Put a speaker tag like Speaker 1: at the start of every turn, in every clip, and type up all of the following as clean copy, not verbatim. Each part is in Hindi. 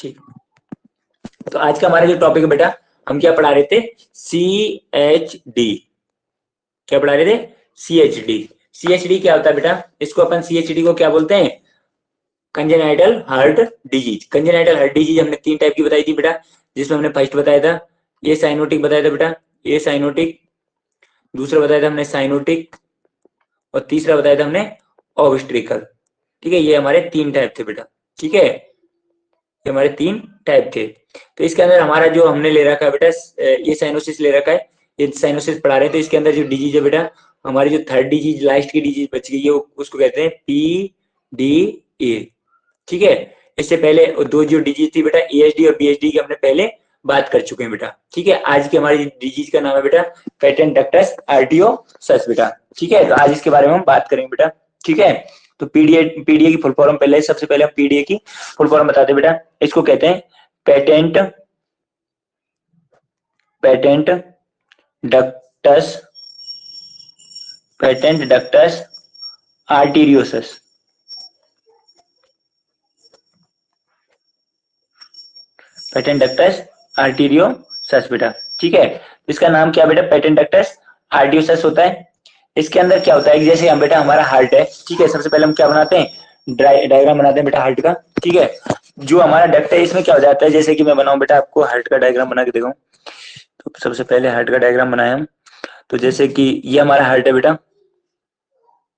Speaker 1: ठीक। तो आज का हमारा जो टॉपिक है बेटा, हम क्या पढ़ा रहे थे? CHD। क्या पढ़ा रहे थे? CHD। CHD क्या होता है बेटा? इसको अपन CHD को क्या बोलते हैं? Congenital heart disease. Congenital heart disease हमने 3 टाइप की बताई थी बेटा, जिसमें हमने फर्स्ट बताया था ये साइनोटिक बताया था बेटा, ये साइनोटिक। दूसरा बताया था हमने साइनोटिक, और तीसरा बताया था हमने ऑब्स्ट्रिकल। ठीक है, ये हमारे 3 टाइप थे बेटा। ठीक है, ये हमारे 3 टाइप थे। तो इसके अंदर हमारा जो हमने ले रखा है बेटा, ये साइनोसिस ले रखा है, ये साइनोसिस पढ़ा रहे हैं। तो इसके अंदर जो डिजीज है बेटा, हमारी जो थर्ड डिजीज, लास्ट की डिजीज बच गई है, उसको कहते हैं PDA। ठीक है, इससे पहले दो जो डिजीज थी बेटा, EHD और BHD की हमने पहले बात कर चुके हैं बेटा। ठीक है, आज की हमारी डिजीज का नाम है बेटा पेटेंट डक्टस आर्टियोसस बेटा। ठीक है, तो आज इसके बारे में हम बात करेंगे बेटा। ठीक है, तो पीडीए की फुल फॉर्म पहले, सबसे पहले हम पीडीए की फुल फॉर्म बताते हैं बेटा। इसको कहते हैं patent patent ductus patent ductus arteriosus. Patent ductus arteriosus बेटा। ठीक है, इसका नाम क्या बेटा? पेटेंट डक्टस आर्टीरियोसस होता है। इसके अंदर क्या होता है कि जैसे हम बेटा, हमारा हार्ट है। ठीक है, सबसे पहले हम क्या बनाते हैं? डायग्राम बनाते हैं बेटा हार्ट का। ठीक है, जो हमारा डक्ट है इसमें क्या हो जाता है, जैसे कि मैं बनाऊं बेटा, आपको हार्ट का डायग्राम बना के दिखाऊं। तो सबसे पहले हार्ट का डायग्राम बनाए हम। तो जैसे कि ये हमारा हार्ट है बेटा।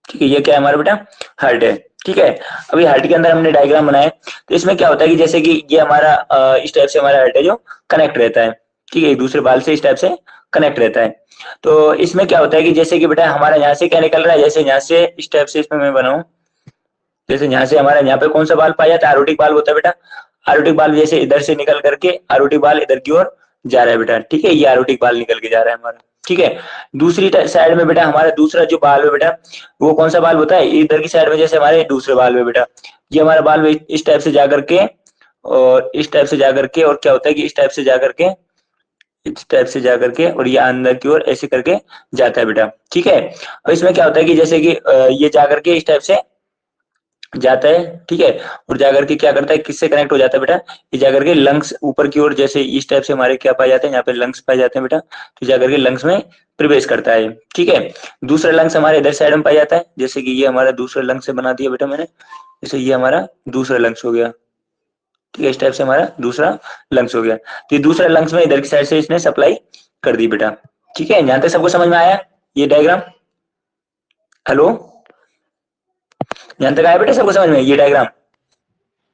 Speaker 1: ठीक है, ये क्या है हमारा बेटा? हार्ट है। ठीक है, अभी हार्ट के अंदर हमने डायग्राम बनाया। तो इसमें क्या होता है कि जैसे कि ये हमारा इस टाइप से हमारा हार्ट है जो कनेक्ट रहता है। ठीक है, एक दूसरे बाल से इस टाइप से कनेक्ट रहता है। तो इसमें क्या होता है कि जैसे कि बेटा हमारा यहाँ से क्या निकल रहा है, जैसे यहाँ से इस टाइप से इसमें मैं बनाऊं, जैसे यहाँ से हमारा यहाँ पे कौन सा बाल पाया जाता है? आरोटिक बाल होता है बेटा। आरोटिक बाल जैसे इधर से निकल करके आरोटिक बाल इधर की ओर जा रहा है बेटा। ठीक है, ये आरोटिक बाल निकल के जा रहा है हमारा। ठीक है, दूसरी साइड में बेटा हमारा दूसरा जो बाल है बेटा, वो कौन सा बाल होता है? इधर की साइड में जैसे हमारे दूसरे बाल में बेटा, ये हमारा बाल इस टाइप से जा करके, और इस टाइप से जा करके, और क्या होता है कि इस टाइप से जा करके, इस टाइप से जा करके, और ये अंदर की ओर ऐसे करके जाता है बेटा। ठीक है, अब इसमें क्या होता है कि जैसे कि ये जा करके इस टाइप से जाता है। ठीक है, और जाकर के क्या करता है, किससे कनेक्ट हो जाता है बेटा? ये जाकर के लंग्स ऊपर की ओर, जैसे इस टाइप से हमारे क्या पाए जाते हैं, यहाँ पे लंग्स पाए जाते हैं बेटा। तो जाकर के लंग्स में प्रवेश करता है। ठीक है, दूसरा लंग्स हमारे इधर साइड में पाया जाता है, जैसे कि ये हमारा दूसरा लंग्स से बना दिया बेटा मैंने। जैसे ये हमारा दूसरा लंग्स हो गया। ठीक है, इस टाइप से हमारा दूसरा लंग्स हो गया। तो ये दूसरा लंग्स में इधर की साइड से इसने सप्लाई कर दी बेटा। ठीक है, यहाँ तक सबको समझ में आया ये डायग्राम? हेलो, यहाँ तक आया बेटा सबको समझ में ये डायग्राम?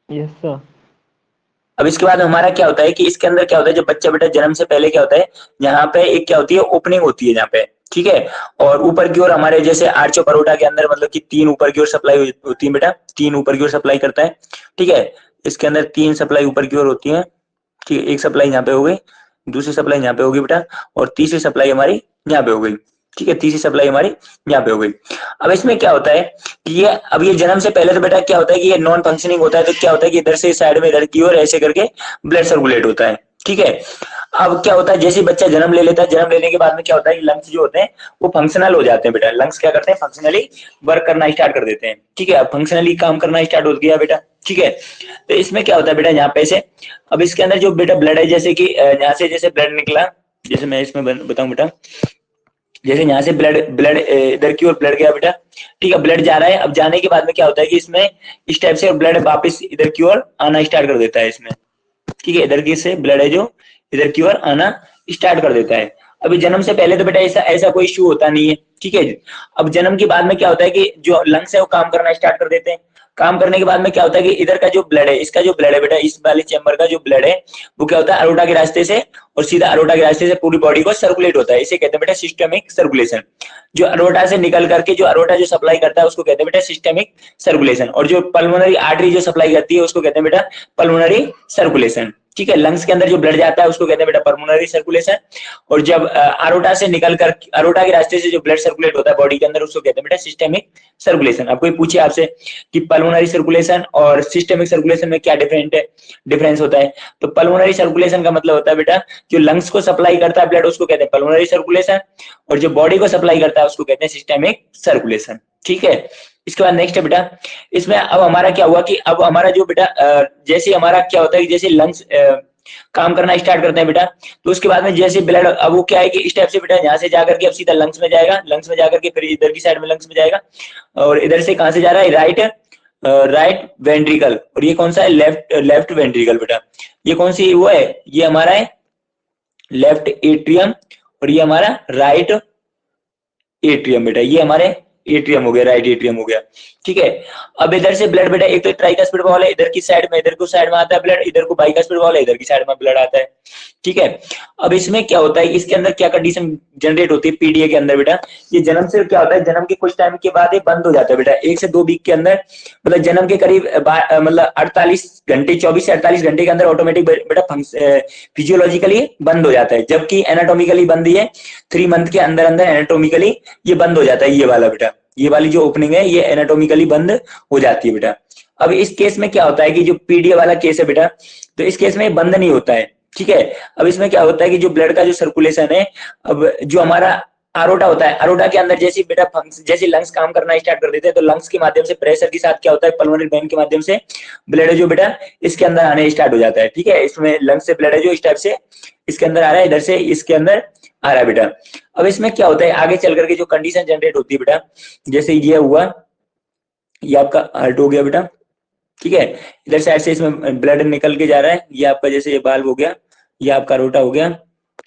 Speaker 2: Yes sir.
Speaker 1: अब इसके बाद हमारा क्या होता है कि इसके अंदर क्या होता है, जब बच्चा बेटा जन्म से पहले क्या होता है, यहाँ पे एक क्या होती है, ओपनिंग होती है यहाँ पे। ठीक है, और ऊपर की ओर हमारे जैसे आर्चो परोटा के अंदर मतलब कि 3 ऊपर की ओर सप्लाई होती है बेटा, 3 ऊपर की ओर सप्लाई करता है। ठीक है, इसके अंदर 3 सप्लाई ऊपर की ओर होती है। ठीक है, एक सप्लाई यहाँ पे हो गई, दूसरी सप्लाई यहाँ पे होगी बेटा, और तीसरी सप्लाई हमारी यहाँ पे हो गई। ठीक है, तीसरी सप्लाई हमारी यहाँ पे हो गई। अब इसमें क्या होता है कि ये, अब ये जन्म से पहले तो बेटा क्या होता है कि ये नॉन फंक्शनिंग होता है। तो क्या होता है कि इधर से साइड में इधर की ओर ऐसे करके ब्लड सर्कुलेट होता है। ठीक है, अब क्या होता है, जैसे ही बच्चा जन्म ले लेता है, जन्म लेने के बाद में क्या होता है कि लंग्स जो होते हैं वो फंक्शनल हो जाते हैं बेटा। लंग्स क्या करते हैं? फंक्शनली वर्क करना स्टार्ट कर देते हैं। ठीक है, अब फंक्शनली काम करना स्टार्ट हो गया बेटा। ठीक है, तो इसमें क्या होता है बेटा, यहाँ पे से अब इसके अंदर जो बेटा ब्लड है, जैसे कि यहाँ से जैसे ब्लड निकला, जैसे मैं इसमें बताऊं बेटा, जैसे यहाँ से ब्लड ब्लड इधर की ओर ब्लड गया बेटा। ठीक है, ब्लड जा रहा है। अब जाने के बाद में क्या होता है कि इसमें इस टाइप से ब्लड वापस इधर की ओर आना स्टार्ट कर देता है इसमें। ठीक है, इधर की से ब्लड है जो इधर की ओर आना स्टार्ट कर देता है। अभी जन्म से पहले तो बेटा ऐसा ऐसा कोई इश्यू होता नहीं है। ठीक है, अब जन्म के बाद में क्या होता है कि जो लंग्स है वो काम करना स्टार्ट कर देते हैं। काम करने के बाद में क्या होता है कि इधर का जो ब्लड है, इसका जो ब्लड है बेटा, इस वाले चैम्बर का जो ब्लड है, वो क्या होता है, अरोटा के रास्ते से और सीधा अरोटा के रास्ते से पूरी बॉडी को सर्कुलेट होता है। इसे कहते हैं बेटा सिस्टमिक सर्कुलेशन। जो अरोटा से निकल करके जो अरोटा जो सप्लाई करता है उसको कहते हैं बेटा सिस्टमिक सर्कुलेशन, और जो पल्मोनरी आर्टरी जो सप्लाई करती है उसको कहते हैं बेटा पल्मोनरी सर्कुलेशन। ठीक है, लंग्स के अंदर जो ब्लड जाता है उसको कहते हैं बेटा पल्मोनरी सर्कुलेशन, और जब अरोटा से निकल कर अरोटा के रास्ते से जो ब्लड सर्कुलेट होता है बॉडी के अंदर उसको कहते हैं बेटा सिस्टमिक सर्कुलेशन। अब कोई पूछे आपसे कि पल्मोनरी सर्कुलेशन और सिस्टमिक सर्कुलेशन में क्या डिफरेंस होता है, तो पल्मोनरी सर्कुलेशन का मतलब होता है बेटा जो लंग्स को सप्लाई करता है ब्लड उसको कहते हैं पल्मोनरी सर्कुलेशन, और जो बॉडी को सप्लाई करता है उसको कहते हैं सिस्टमिक सर्कुलेशन। ठीक है, इसके बाद नेक्स्ट है बेटा, इसमें अब हमारा क्या हुआ कि अब हमारा जो बेटा जैसे हमारा क्या होता है कि जैसे लंग्स काम करना स्टार्ट करते हैं बेटा, तो उसके बाद में जैसे ब्लड, अब वो क्या है कि इस टाइप से बेटा यहाँ से जाकर के अब सीधा लंग्स में जाएगा, लंग्स में जाकर के फिर इधर की साइड में लंग्स में जाएगा, और इधर से कहां से जा रहा है, राइट वेंट्रिकल, और ये कौन सा है, लेफ्ट वेंट्रिकल बेटा। ये कौन सी वो है, ये हमारा है लेफ्ट एट्रियम, और ये हमारा राइट एट्रियम बेटा, ये हमारे एट्रियम हो गया, राइट एट्रियम हो गया। ठीक है, अब इधर से ब्लड बेटा, एक तो ट्राइकास्पिड वॉल है इधर की साइड में, इधर को साइड में आता है ब्लड, इधर को बाइकास्पिड वॉल है, इधर की साइड में ब्लड आता है। ठीक है, अब इसमें क्या होता है, इसके अंदर क्या कंडीशन जनरेट होती है पीडीए के अंदर बेटा, ये जन्म से क्या होता है, जन्म के कुछ टाइम के बाद ये बंद हो जाता है बेटा, 1 से 2 वीक के अंदर, मतलब जन्म के करीब मतलब 48 घंटे, 24 से 48 घंटे के अंदर ऑटोमेटिक बेटा फिजियोलॉजिकली बंद हो जाता है, जबकि एनाटोमिकली बंद ही है 3 मंथ के अंदर अंदर एनाटोमिकली ये बंद हो जाता है, ये वाला बेटा, ये वाली जो ओपनिंग है ये एनाटोमिकली बंद हो जाती है बेटा। अब इस केस में क्या होता है कि जो पीडीए वाला केस है बेटा, तो इस केस में ये बंद नहीं होता है। ठीक है, अब इसमें क्या होता है कि जो ब्लड का जो सर्कुलेशन है, अब जो हमारा अरोटा होता है, अरोटा के अंदर जैसे बेटा जैसे लंग्स काम करना स्टार्ट कर देते हैं, तो लंग्स के माध्यम से प्रेशर के साथ क्या होता है, पल्मोनरी वेन के माध्यम से ब्लड है जो बेटा इसके अंदर आने स्टार्ट हो जाता है। ठीक है, इसमें लंग्स से ब्लड है जो इस टाइप से इसके अंदर आ रहा है, इधर से इसके अंदर आ रहा है बेटा। अब इसमें क्या होता है, आगे चल करके जो कंडीशन जनरेट होती है बेटा, जैसे ये हुआ, ये आपका हार्ट हो गया बेटा। ठीक है, इधर साइड से इसमें ब्लड निकल के जा रहा है, ये आपका जैसे ये बाल्ब हो गया, ये आपका अरोटा हो गया।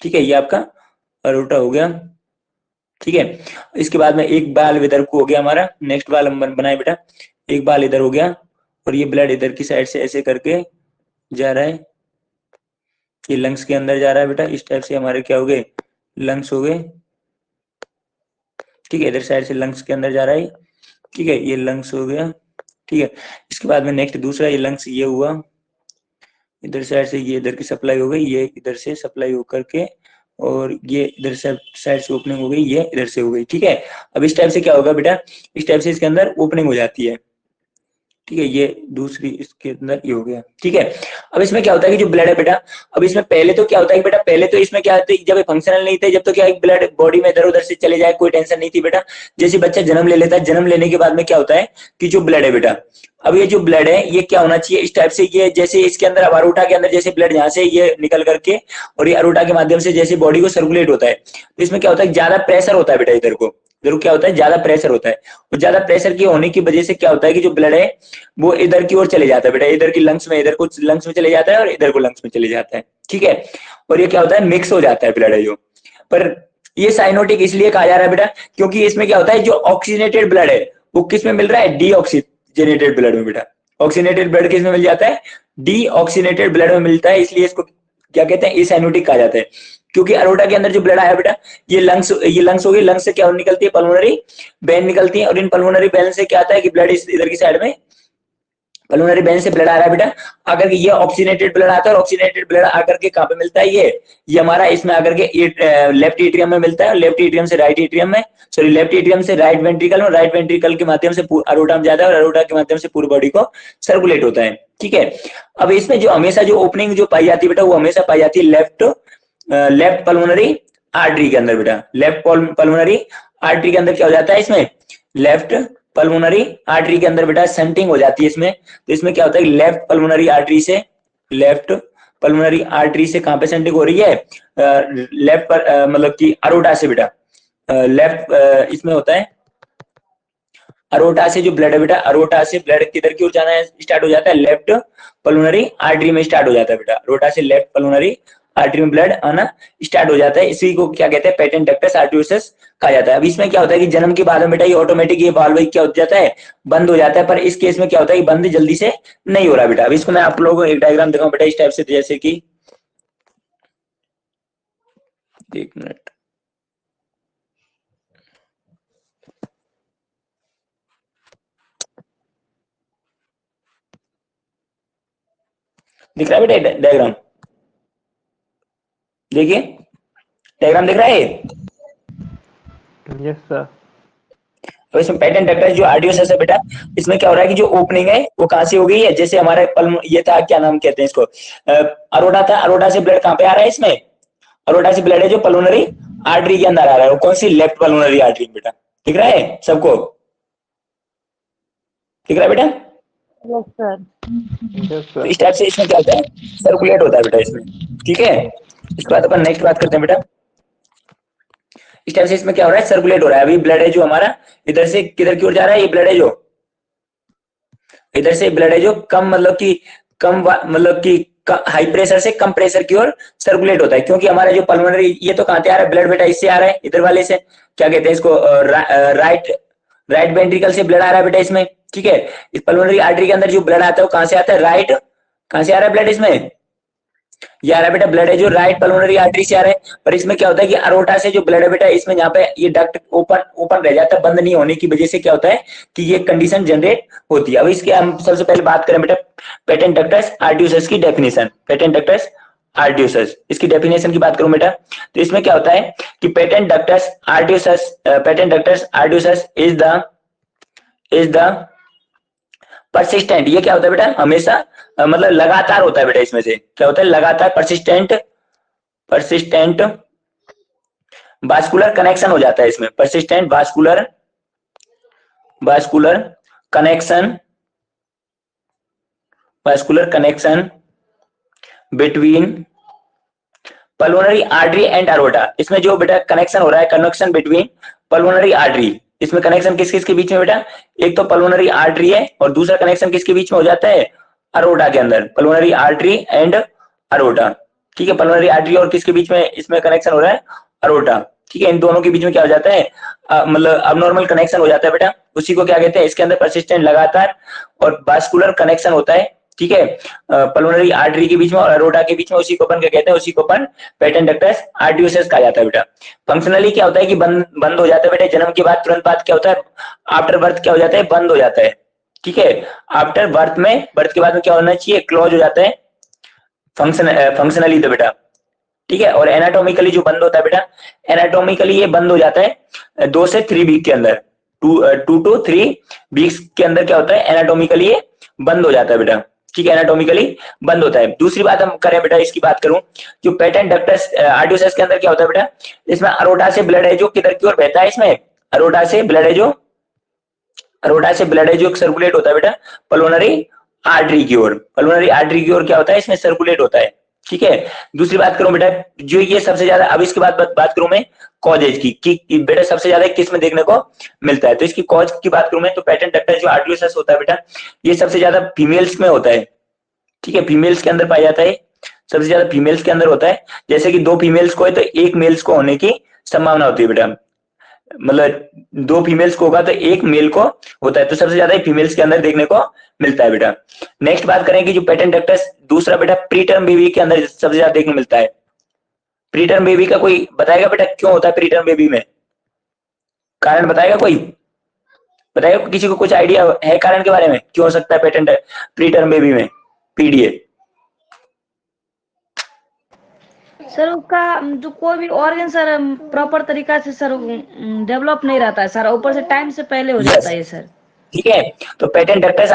Speaker 1: ठीक है, ये आपका अरोटा हो गया। ठीक है, इसके बाद में एक बाल इधर को हो गया हमारा, नेक्स्ट बाल हम बनाए बेटा, एक बाल इधर हो गया, और ये ब्लड इधर की साइड से ऐसे करके जा रहा है, ये लंग्स के अंदर जा रहा है बेटा, इस टाइप से हमारे क्या हो गए, लंग्स हो गए। ठीक है, इधर साइड से लंग्स के अंदर जा रहा है। ठीक है, ये लंग्स हो गया। ठीक है, इसके बाद में नेक्स्ट दूसरा ये लंग्स ये हुआ, इधर साइड से ये इधर की सप्लाई हो गई, ये इधर से सप्लाई होकर के, और ये इधर से साइड से ओपनिंग हो गई, ये इधर से हो गई। ठीक है, अब इस टाइप से क्या होगा बेटा, इस टाइप से इसके अंदर ओपनिंग हो जाती है। ठीक है, ये दूसरी इसके अंदर ये हो गया। ठीक है, अब इसमें क्या होता है कि जो ब्लड है बेटा, अब इसमें पहले तो क्या होता है कि बेटा, पहले तो इसमें क्या होता है, जब फंक्शनल नहीं थे, जब तो क्या है ब्लड बॉडी में इधर उधर से चले जाए, कोई टेंशन नहीं थी बेटा। जैसे बच्चा जन्म ले लेता है, जन्म लेने के बाद में क्या होता है कि जो ब्लड है बेटा, अब ये जो ब्लड है ये क्या होना चाहिए, इस टाइप से, ये जैसे इसके अंदर, अब अरोटा के अंदर जैसे ब्लड यहाँ से ये निकल करके, और ये अरोटा के माध्यम से जैसे बॉडी को सर्कुलेट होता है, तो इसमें क्या होता है, ज्यादा प्रेशर होता है बेटा, इधर को जरूर क्या होता है, ज्यादा प्रेशर होता है, और ज्यादा प्रेशर के होने की वजह से क्या होता है कि जो ब्लड है वो इधर की ओर चले जाता है बेटा, इधर की लंग्स में, इधर को लंग्स में चले जाता है, और इधर को लंग्स में चले जाता है। ठीक है, और ये क्या होता है, मिक्स हो जाता है ब्लड है जो, पर ये साइनोटिक इसलिए कहा जा रहा है बेटा, क्योंकि इसमें क्या होता है, जो ऑक्सीजनेटेड ब्लड है वो किस में मिल रहा है, डीऑक्सीजनेटेड ब्लड में बेटा। ऑक्सीजनेटेड ब्लड किस में मिल जाता है, डीऑक्सीजनेटेड ब्लड में मिलता है, इसलिए इसको क्या कहते हैं, एसाइनोटिक कहा जाता है। क्योंकि अरोटा के अंदर जो ब्लड आया बेटा, ये लंग्स हो गई, लंग्स से क्या निकलती है, पल्मोनरी वेन निकलती है, और इन पल्मोनरी वेन से क्या आता है कि ब्लड इधर की साइड में पल्मोनरी वेन से ब्लड आ रहा है बेटा, आकर के ये ऑक्सीजनेटेड ब्लड आता है, और ऑक्सीजनेटेड ब्लड आकर के कहां पे मिलता है, ये हमारा इसमें आकर के लेफ्ट एट्रियम में मिलता है, लेफ्ट एट्रियम से राइट एट्रियम में, सॉरी लेफ्ट एट्रियम से राइट वेंट्रिकल में, राइट वेंट्रिकल के माध्यम से अरोटा में जाता है, और अरोटा के माध्यम से पूरी बॉडी को सर्कुलेट होता है। ठीक है, अब इसमें जो हमेशा जो ओपनिंग जो पाई जाती है बेटा, वो हमेशा पाई जाती है लेफ्ट पल्मोनरी आर्टरी के अंदर बेटा। लेफ्ट पल्मोनरी आर्टरी के अंदर क्या हो जाता है, इसमें लेफ्ट पल्मोनरी आर्टरी के अंदर बेटा सेंटिंग हो जाती है इसमें। तो इसमें क्या होता है, लेफ्ट पल्मोनरी आर्टरी से कहां पे सेंटिंग हो रही है, लेफ्ट पर मतलब कि अरोटा से बेटा, लेफ्ट इसमें होता है अरोटा से जो ब्लड है बेटा, अरोटा से ब्लड किधर की ओर जाना स्टार्ट हो जाता है, लेफ्ट पल्मोनरी आर्टरी में स्टार्ट हो जाता है बेटा। अरोटा से लेफ्ट पल्मोनरी आर्टरी में ब्लड आना स्टार्ट हो जाता है, इसी को क्या कहते हैं, पेटेंट डक्टस आर्टरियोसस कहा जाता है। अब इसमें क्या होता है कि जन्म के बाद में बेटा ये ऑटोमेटिक ये वाल्व क्या हो जाता है, बंद हो जाता है, पर इस केस में क्या होता है कि बंद जल्दी से नहीं हो रहा बेटा। अब इसको मैं आप लोगों को एक डायग्राम दिखाऊं बेटा इस टाइप से, जैसे कि एक मिनट, दिख रहा है बेटा डायग्राम, देखिए डायग्राम दिख रहा है।
Speaker 2: Yes sir.
Speaker 1: तो इसमें पेटेंट डक्टस जो आर्टरियोसस है बेटा, इसमें क्या हो रहा है कि जो ओपनिंग है वो कहां से हो गई है, जैसे हमारे ये था, क्या नाम कहते हैं इसको, अरोटा था, अरोटा से ब्लड कहां पे आ रहा है, इसमें अरोटा से ब्लड है जो पल्मोनरी आर्टरी के अंदर आ रहा है, वो कौन सी, लेफ्ट पल्मोनरी आर्टरी बेटा। दिख रहा है सबको, दिख रहा है बेटा?
Speaker 3: Yes sir.
Speaker 2: यस
Speaker 1: तो
Speaker 2: सर।
Speaker 1: इस टाइप से इसमें क्या होता है, सर्कुलेट होता है बेटा इसमें। ठीक है, इसके बाद अपन नेक्स्ट बात करते हैं बेटा। इस टाइप से इसमें क्या हो रहा है, सर्कुलेट हो रहा है। अभी ब्लड है जो हमारा इधर से किधर की ओर जा रहा है, ये ब्लड है जो इधर से ब्लड है जो कम मतलब कि मतलब कि हाई प्रेशर से कम प्रेशर की ओर सर्कुलेट होता है, क्योंकि हमारा जो पल्मोनरी ये तो कहां से आ रहा है ब्लड बेटा, इससे आ रहा है इधर वाले से, क्या कहते हैं इसको, राइट राइट वेंट्रिकल से ब्लड आ रहा है बेटा इसमें। ठीक है, इस पल्मोनरी आर्टरी के अंदर जो ब्लड आता है वो कहां से आता है, राइट, कहां से आ रहा है ब्लड इसमें, ये आ रहा है बेटा ब्लड है जो राइट पल्मोनरी आर्टरी से आ रहा है। और इसमें क्या होता है कि अरोटा से जो ब्लड है बेटा इसमें जहाँ पे ये डक्ट ओपन ओपन रह जाता है, बंद नहीं होने की वजह से क्या होता है कि ये कंडीशन जनरेट होती है। अब इसके हम सबसे पहले बात करें बेटा पेटेंट डक्टस आर्टरियोसस की डेफिनेशन। पेटेंट डक्टस आर्टरियोसस, इसकी डेफिनेशन की बात करूं बेटा, तो इसमें क्या होता है कि patent ductus arteriosus is the persistent, ये क्या होता है बेटा, हमेशा मतलब लगातार होता है बेटा। इसमें से क्या होता है, लगातार परसिस्टेंट वास्कुलर कनेक्शन हो जाता है इसमें, persistent vascular connection between pulmonary artery and aorta. इसमें जो बेटा कनेक्शन हो रहा है, कनेक्शन बिटवीन पल्मोनरी आर्टरी, इसमें कनेक्शन किस किस के बीच में बेटा, एक तो पल्मोनरी आर्टरी है और दूसरा कनेक्शन किसके बीच में हो जाता है, अरोटा के अंदर, पल्मोनरी आर्टरी एंड अरोटा। ठीक है, पल्मोनरी आर्टरी और किसके बीच में इसमें कनेक्शन हो रहा है, अरोटा। ठीक है, इन दोनों के बीच में क्या हो जाता है, मतलब अबनॉर्मल कनेक्शन हो जाता है बेटा, उसी को क्या कहते हैं, इसके अंदर परसिस्टेंट लगातार और वास्कुलर कनेक्शन होता है। ठीक है, पल्मोनरी आर्टरी के बीच में और अरोटा के बीच में, उसी को अपन क्या कहते हैं, उसी को अपन पेटेंट डक्टस आर्टरियोसस कहा जाता है बेटा। फंक्शनली क्या होता है कि बंद हो जाता है बेटा, जन्म के बाद तुरंत बाद क्या होता है, आफ्टर बर्थ क्या हो जाता है, बंद हो जाता है। ठीक है, आफ्टर बर्थ में, बर्थ के बाद में क्या होना चाहिए, क्लोज हो जाता है फंक्शनली तो बेटा। ठीक है, और एनाटोमिकली जो बंद होता है बेटा, एनाटोमिकली ये बंद हो जाता है 2 से 3 वीक के अंदर, 2 to 3 वीक्स के अंदर क्या होता है, एनाटोमिकली ये बंद हो जाता है बेटा। ठीक है, एनाटोमिकली बंद होता है। दूसरी बात हम करें बेटा, इसकी बात करूं, जो पेटेंट डक्टस आर्टरियोसस के अंदर क्या होता है बेटा, इसमें अरोटा से ब्लड है जो किधर की ओर बहता है, इसमें अरोटा से ब्लड है जो सर्कुलेट होता है बेटा पल्मोनरी आर्टरी की ओर, पल्मोनरी आर्टरी की ओर क्या होता है, इसमें सर्कुलेट होता है। ठीक है, दूसरी बात करूं बेटा, जो ये सबसे ज्यादा, अब इसके बाद बात करूं मैं कॉजेज की कि बेटा सबसे ज्यादा किस में देखने को मिलता है, तो इसकी कॉज की बात करूं मैं, तो पेटेंट डक्टस जो आर्टरियोसस होता है बेटा, ये सबसे ज्यादा फीमेल्स में होता है। ठीक है, फीमेल्स के अंदर पाया जाता है, सबसे ज्यादा फीमेल्स के अंदर होता है। जैसे कि 2 फीमेल्स को है तो 1 मेल्स को होने की संभावना होती है बेटा, मतलब 2 फीमेल्स को होगा तो 1 मेल को होता है, तो सबसे ज्यादा फीमेल्स के अंदर देखने को मिलता है बेटा। नेक्स्ट बात करें कि जो पेटेंट डक्टस दूसरा बेटा प्रीटर्म बेबी के अंदर सबसे ज्यादा देखने को मिलता है। प्रीटर्म बेबी का कोई बताएगा बेटा क्यों होता है प्रीटर्म बेबी में, कारण बताएगा कोई, बताएगा किसी को कुछ आइडिया है कारण के बारे में, क्यों हो सकता है पेटेंट प्रीटर्म बेबी में पीडीए?
Speaker 3: सर उसका जो कोई भी ऑर्गन सर प्रॉपर तरीका से सर डेवलप नहीं रहता है सर, ऊपर से टाइम से पहले हो जाता है सर।
Speaker 1: ठीक है, तो पेटेंट डक्टस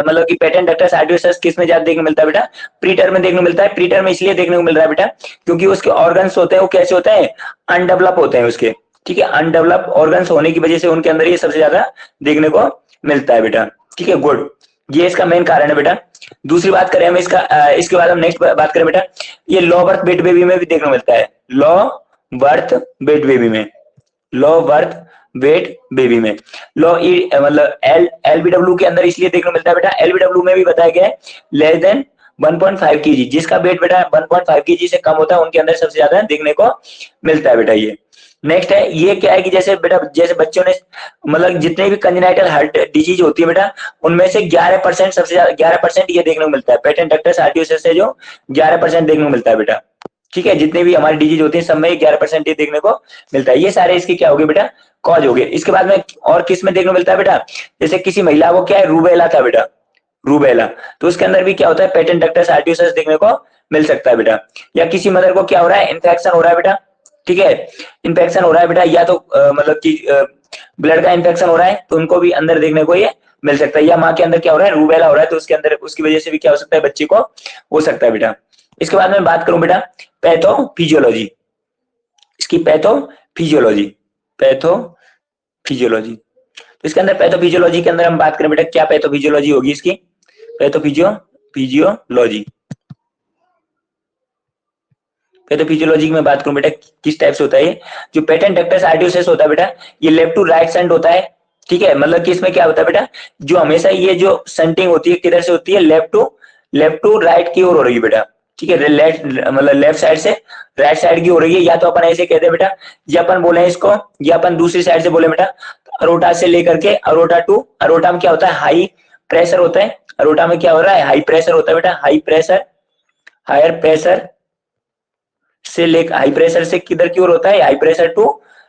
Speaker 1: मतलब कि पेटेंट डक्टस आर्टरियोसस किस में ज्यादा देखने को मिलता है बेटा, प्रीटर्म में देखने को मिलता है। प्रीटर्म में इसलिए देखने को मिल रहा है बेटा क्योंकि उसके ऑर्गन्स होते हैं वो कैसे होते हैं, अनडेवलप होते हैं उसके। ठीक है, अनडेवलप ऑर्गन्स होने की वजह से उनके अंदर ये सबसे ज्यादा देखने को मिलता है बेटा। ठीक है, गुड, ये इसका मेन कारण है बेटा। दूसरी बात करें हम इसके बाद हम नेक्स्ट बात करें बेटा, ये लो बर्थ वेट बेबी में भी देखने को मिलता है, लो बर्थ वेट बेबी में, लो बर्थ वेट बेबी में, लो मतलब एलबीडब्ल्यू के अंदर इसलिए देखने को मिलता है बेटा, एलबीडब्ल्यू में भी बताया गया है लेस देन 1.5 केजी, जिसका वेट बेटा 1.5 केजी से कम होता है उनके अंदर सबसे ज्यादा देखने को मिलता है बेटा। ये नेक्स्ट है, ये क्या है कि जैसे बेटा जैसे बच्चों ने मतलब जितने भी कंजेनाइटल हार्ट डिजीज होती है बेटा उनमें से 11% सबसे ज्यादा 11% ये देखने को मिलता है, पेटेंट डक्टस आर्टरियोसस से जो 11% देखने को मिलता है बेटा। ठीक है, जितने भी हमारी डिजीज होती है सब में 11% ये देखने को मिलता है। ये सारे इसके क्या हो गए बेटा, कॉज हो गए। इसके बाद में और किस में देखने को मिलता है बेटा, जैसे किसी महिला को क्या है, रूबेला था बेटा, रूबेला, तो उसके अंदर भी क्या होता है, पेटेंट डक्टस आर्टरियोसस देखने को मिल सकता है बेटा। या किसी मदर को क्या हो रहा है, इन्फेक्शन हो रहा है बेटा। ठीक है, इन्फेक्शन हो रहा है बेटा, या तो मतलब कि ब्लड का इन्फेक्शन हो रहा है तो उनको भी अंदर देखने को ये मिल सकता है। या माँ के अंदर क्या हो रहा है, रूबेला हो रहा है, तो उसके अंदर उसकी वजह से भी क्या हो सकता है, बच्चे को हो सकता है बेटा। इसके बाद में बात करूं बेटा पैथोफिजियोलॉजी, इसकी पैथोफिजियोलॉजी, पैथोफिजियोलॉजी, तो इसके अंदर पैथोफिजियोलॉजी के अंदर हम बात करें बेटा, क्या पैथोफिजियोलॉजी होगी इसकी? पैथोफिजियोलॉजी पैथोफिजियोलॉजी की मैं बात करूं बेटा, किस टाइप से होता है ये? जो पेटेंट डक्टस आर्टियोसेस होता है बेटा, ये लेफ्ट टू राइट सेंट होता है, ठीक है। मतलब कि इसमें क्या होता है बेटा, जो हमेशा ये जो संटिंग होती है किधर से होती है? लेफ्ट टू राइट की ओर हो रही है बेटा, ठीक है। लेफ्ट मतलब लेफ्ट साइड से राइट साइड की हो रही है, या तो अपन ऐसे कहते हैं बेटा, या अपन बोले इसको, या अपन दूसरी साइड से बोले बेटा, अरोटा से लेकर के अरोटा टू, अरोटा में क्या होता है? हाई प्रेशर होता है। अरोटा में क्या हो रहा है? हाई प्रेशर होता है बेटा, हाई प्रेशर, हायर प्रेशर से लेकर हाई प्रेशर से किधर की ओर होता है? High pressure to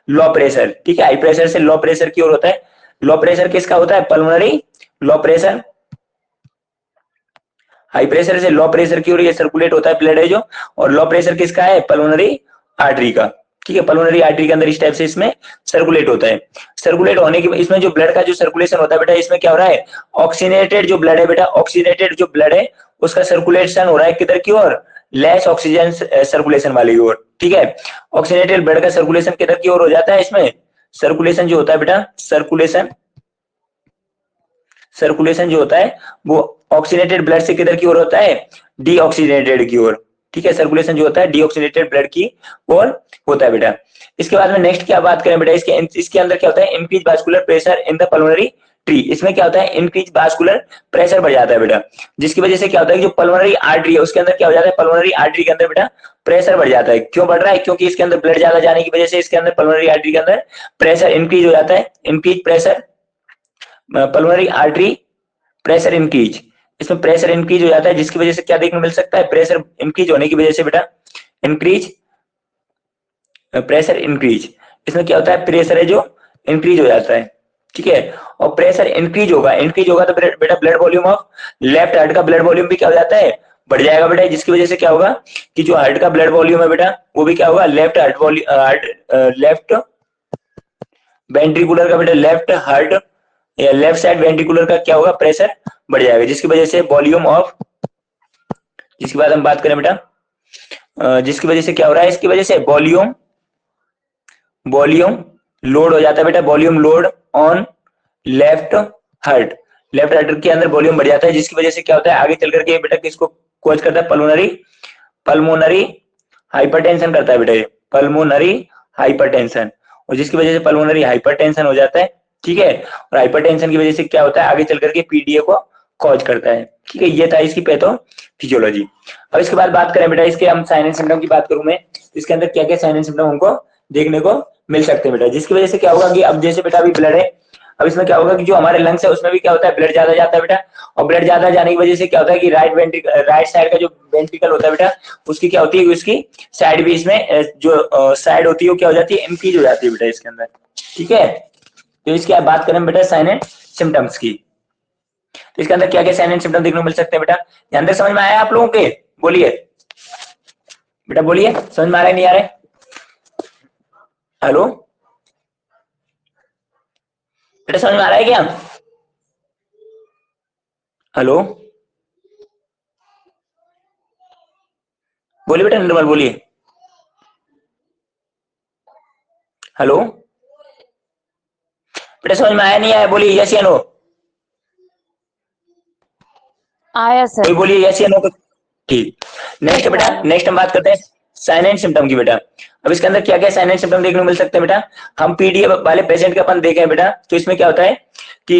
Speaker 1: low pressure, ठीक है। हाई प्रेशर से लो प्रेशर की ओर होता है। लो प्रेशर किसका होता है? Pulmonary low pressure. High pressure से लो प्रेशर की ओर ये सर्कुलेट होता है ब्लड है जो, और लो प्रेशर किसका है? पल्मोनरी आर्टरी का, ठीक है। पल्मोनरी आर्टरी के अंदर इस टाइप से इसमें सर्कुलेट होता है। सर्कुलेट होने की इसमें जो ब्लड का जो सर्कुलेशन होता है बेटा, इसमें क्या हो रहा है? ऑक्सीनेटेड जो ब्लड है बेटा, ऑक्सीनेटेड जो ब्लड है उसका सर्कुलेशन हो रहा है किधर की ओर? लेस ऑक्सीजन सर्कुलेशन वाली ओर, ठीक है। ऑक्सीनेटेड ब्लड का सर्कुलेशन किधर की ओर हो जाता है? इसमें सर्कुलेशन जो होता है बेटा, सर्कुलेशन जो होता है वो ऑक्सीनेटेड ब्लड से किधर की ओर होता है? डीऑक्सीनेटेड की ओर, ठीक है। सर्कुलेशन जो होता है डीऑक्सीनेटेड ब्लड की ओर होता है बेटा। इसके बाद में नेक्स्ट क्या बात करें बेटा, इसके अंदर क्या होता है? Increase vascular pressure in the pulmonary tree. इसमें क्या होता है? इंक्रीज वास्कुलर प्रेशर बढ़ जाता है बेटा, जिसकी वजह से क्या होता है? जो पल्मोनरी आर्टरी है उसके अंदर क्या हो जाता है? पल्मोनरी आर्टरी के अंदर बेटा प्रेशर बढ़ जाता है। क्यों बढ़ रहा है? क्योंकि इसके अंदर ब्लड ज्यादा जाने की वजह से इसके अंदर पल्मोनरी आर्टरी के अंदर प्रेशर इंक्रीज हो जाता है। Increase pressure, pulmonary artery pressure increase, इसमें प्रेशर इंक्रीज हो जाता है, जिसकी वजह से क्या देखने मिल सकता है? प्रेशर इंक्रीज होने की वजह से बेटा इंक्रीज, प्रेशर इंक्रीज, इसमें क्या होता है? प्रेशर है जो इंक्रीज हो जाता है, ठीक है। और प्रेशर इंक्रीज होगा तो बेटा blood volume of left heart का ब्लड वॉल्यूम भी क्या हो जाता है? बढ़ जाएगा बेटा, जिसकी वजह से क्या होगा कि जो हार्ट का ब्लड वॉल्यूम है बेटा वो भी क्या होगा? Left heart volume, left ventricular का बेटा, लेफ्ट हार्ट या लेफ्ट साइड वेंट्रिकुलर का क्या होगा? प्रेशर बढ़ जाएगा, जिसकी वजह से वॉल्यूम ऑफ, जिसकी बात हम बात करें बेटा, जिसकी वजह से क्या हो रहा है? इसकी वजह से वॉल्यूम लोड हो जाता है बेटा, volume load on left heart, left heart के अंदर वॉल्यूम बढ़ जाता है, जिसकी वजह से क्या होता है? आगे चल करके बेटा किसको कॉज करता है? पल्मोनरी हाइपरटेंशन करता है बेटा, ये पल्मोनरी हाइपरटेंशन, और जिसकी वजह से पल्मोनरी हाइपरटेंशन हो जाता है, ठीक है। और हाइपरटेंशन की वजह से क्या होता है? आगे चल करके पीडीए को कॉज करता है, ठीक है। ये था इसकी पैथोफिजियोलॉजी। अब इसके बाद बात करें बेटा इसके हम साइन एंड सिम्टम की बात करूं मैं, इसके अंदर क्या क्या साइन एंड सिम्टम हमको देखने को मिल सकते हैं बेटा, जिसकी वजह से क्या होगा कि अब जैसे बेटा अभी ब्लड है, अब इसमें क्या होगा कि जो हमारे लंग्स है उसमें भी क्या होता है? ब्लड ज्यादा जाता है बेटा, और ब्लड ज्यादा जाने की वजह से क्या होता है कि राइट साइड का जो वेंट्रिकल होता है बेटा उसकी क्या होती है? उसकी साइड भी इसमें जो साइड होती है वो क्या हो जाती है? इंक्रीज हो जाती है बेटा इसके अंदर, ठीक है। तो इसकी आप बात करें बेटा साइन एंड सिम्टम्स की, तो इसके अंदर क्या क्या साइन एंड सिम्टम देखने को मिल सकते हैं बेटा? ध्यान से समझ में आया आप लोगों के? बोलिए बेटा, बोलिए, समझ में आ रहा है नहीं आ रहा है? हेलो बेटा, समझ में आ रहा है क्या? हेलो बोलिए बेटा, निर्मल बोलिए। हेलो बेटा, समझ में आया नहीं आया? बोलिए यस या नो,
Speaker 4: आया
Speaker 1: कोई
Speaker 4: सर।
Speaker 1: बोलिए यस या नो। ठीक, नेक्स्ट बेटा, नेक्स्ट हम बात करते हैं साइन एंड सिम्टम की बेटा। अब इसके अंदर क्या क्या साइन एंड सिम्टम देखने को मिल सकते हैं बेटा? हम पीडीए वाले पेशेंट का अपन देखें बेटा, तो इसमें क्या होता है कि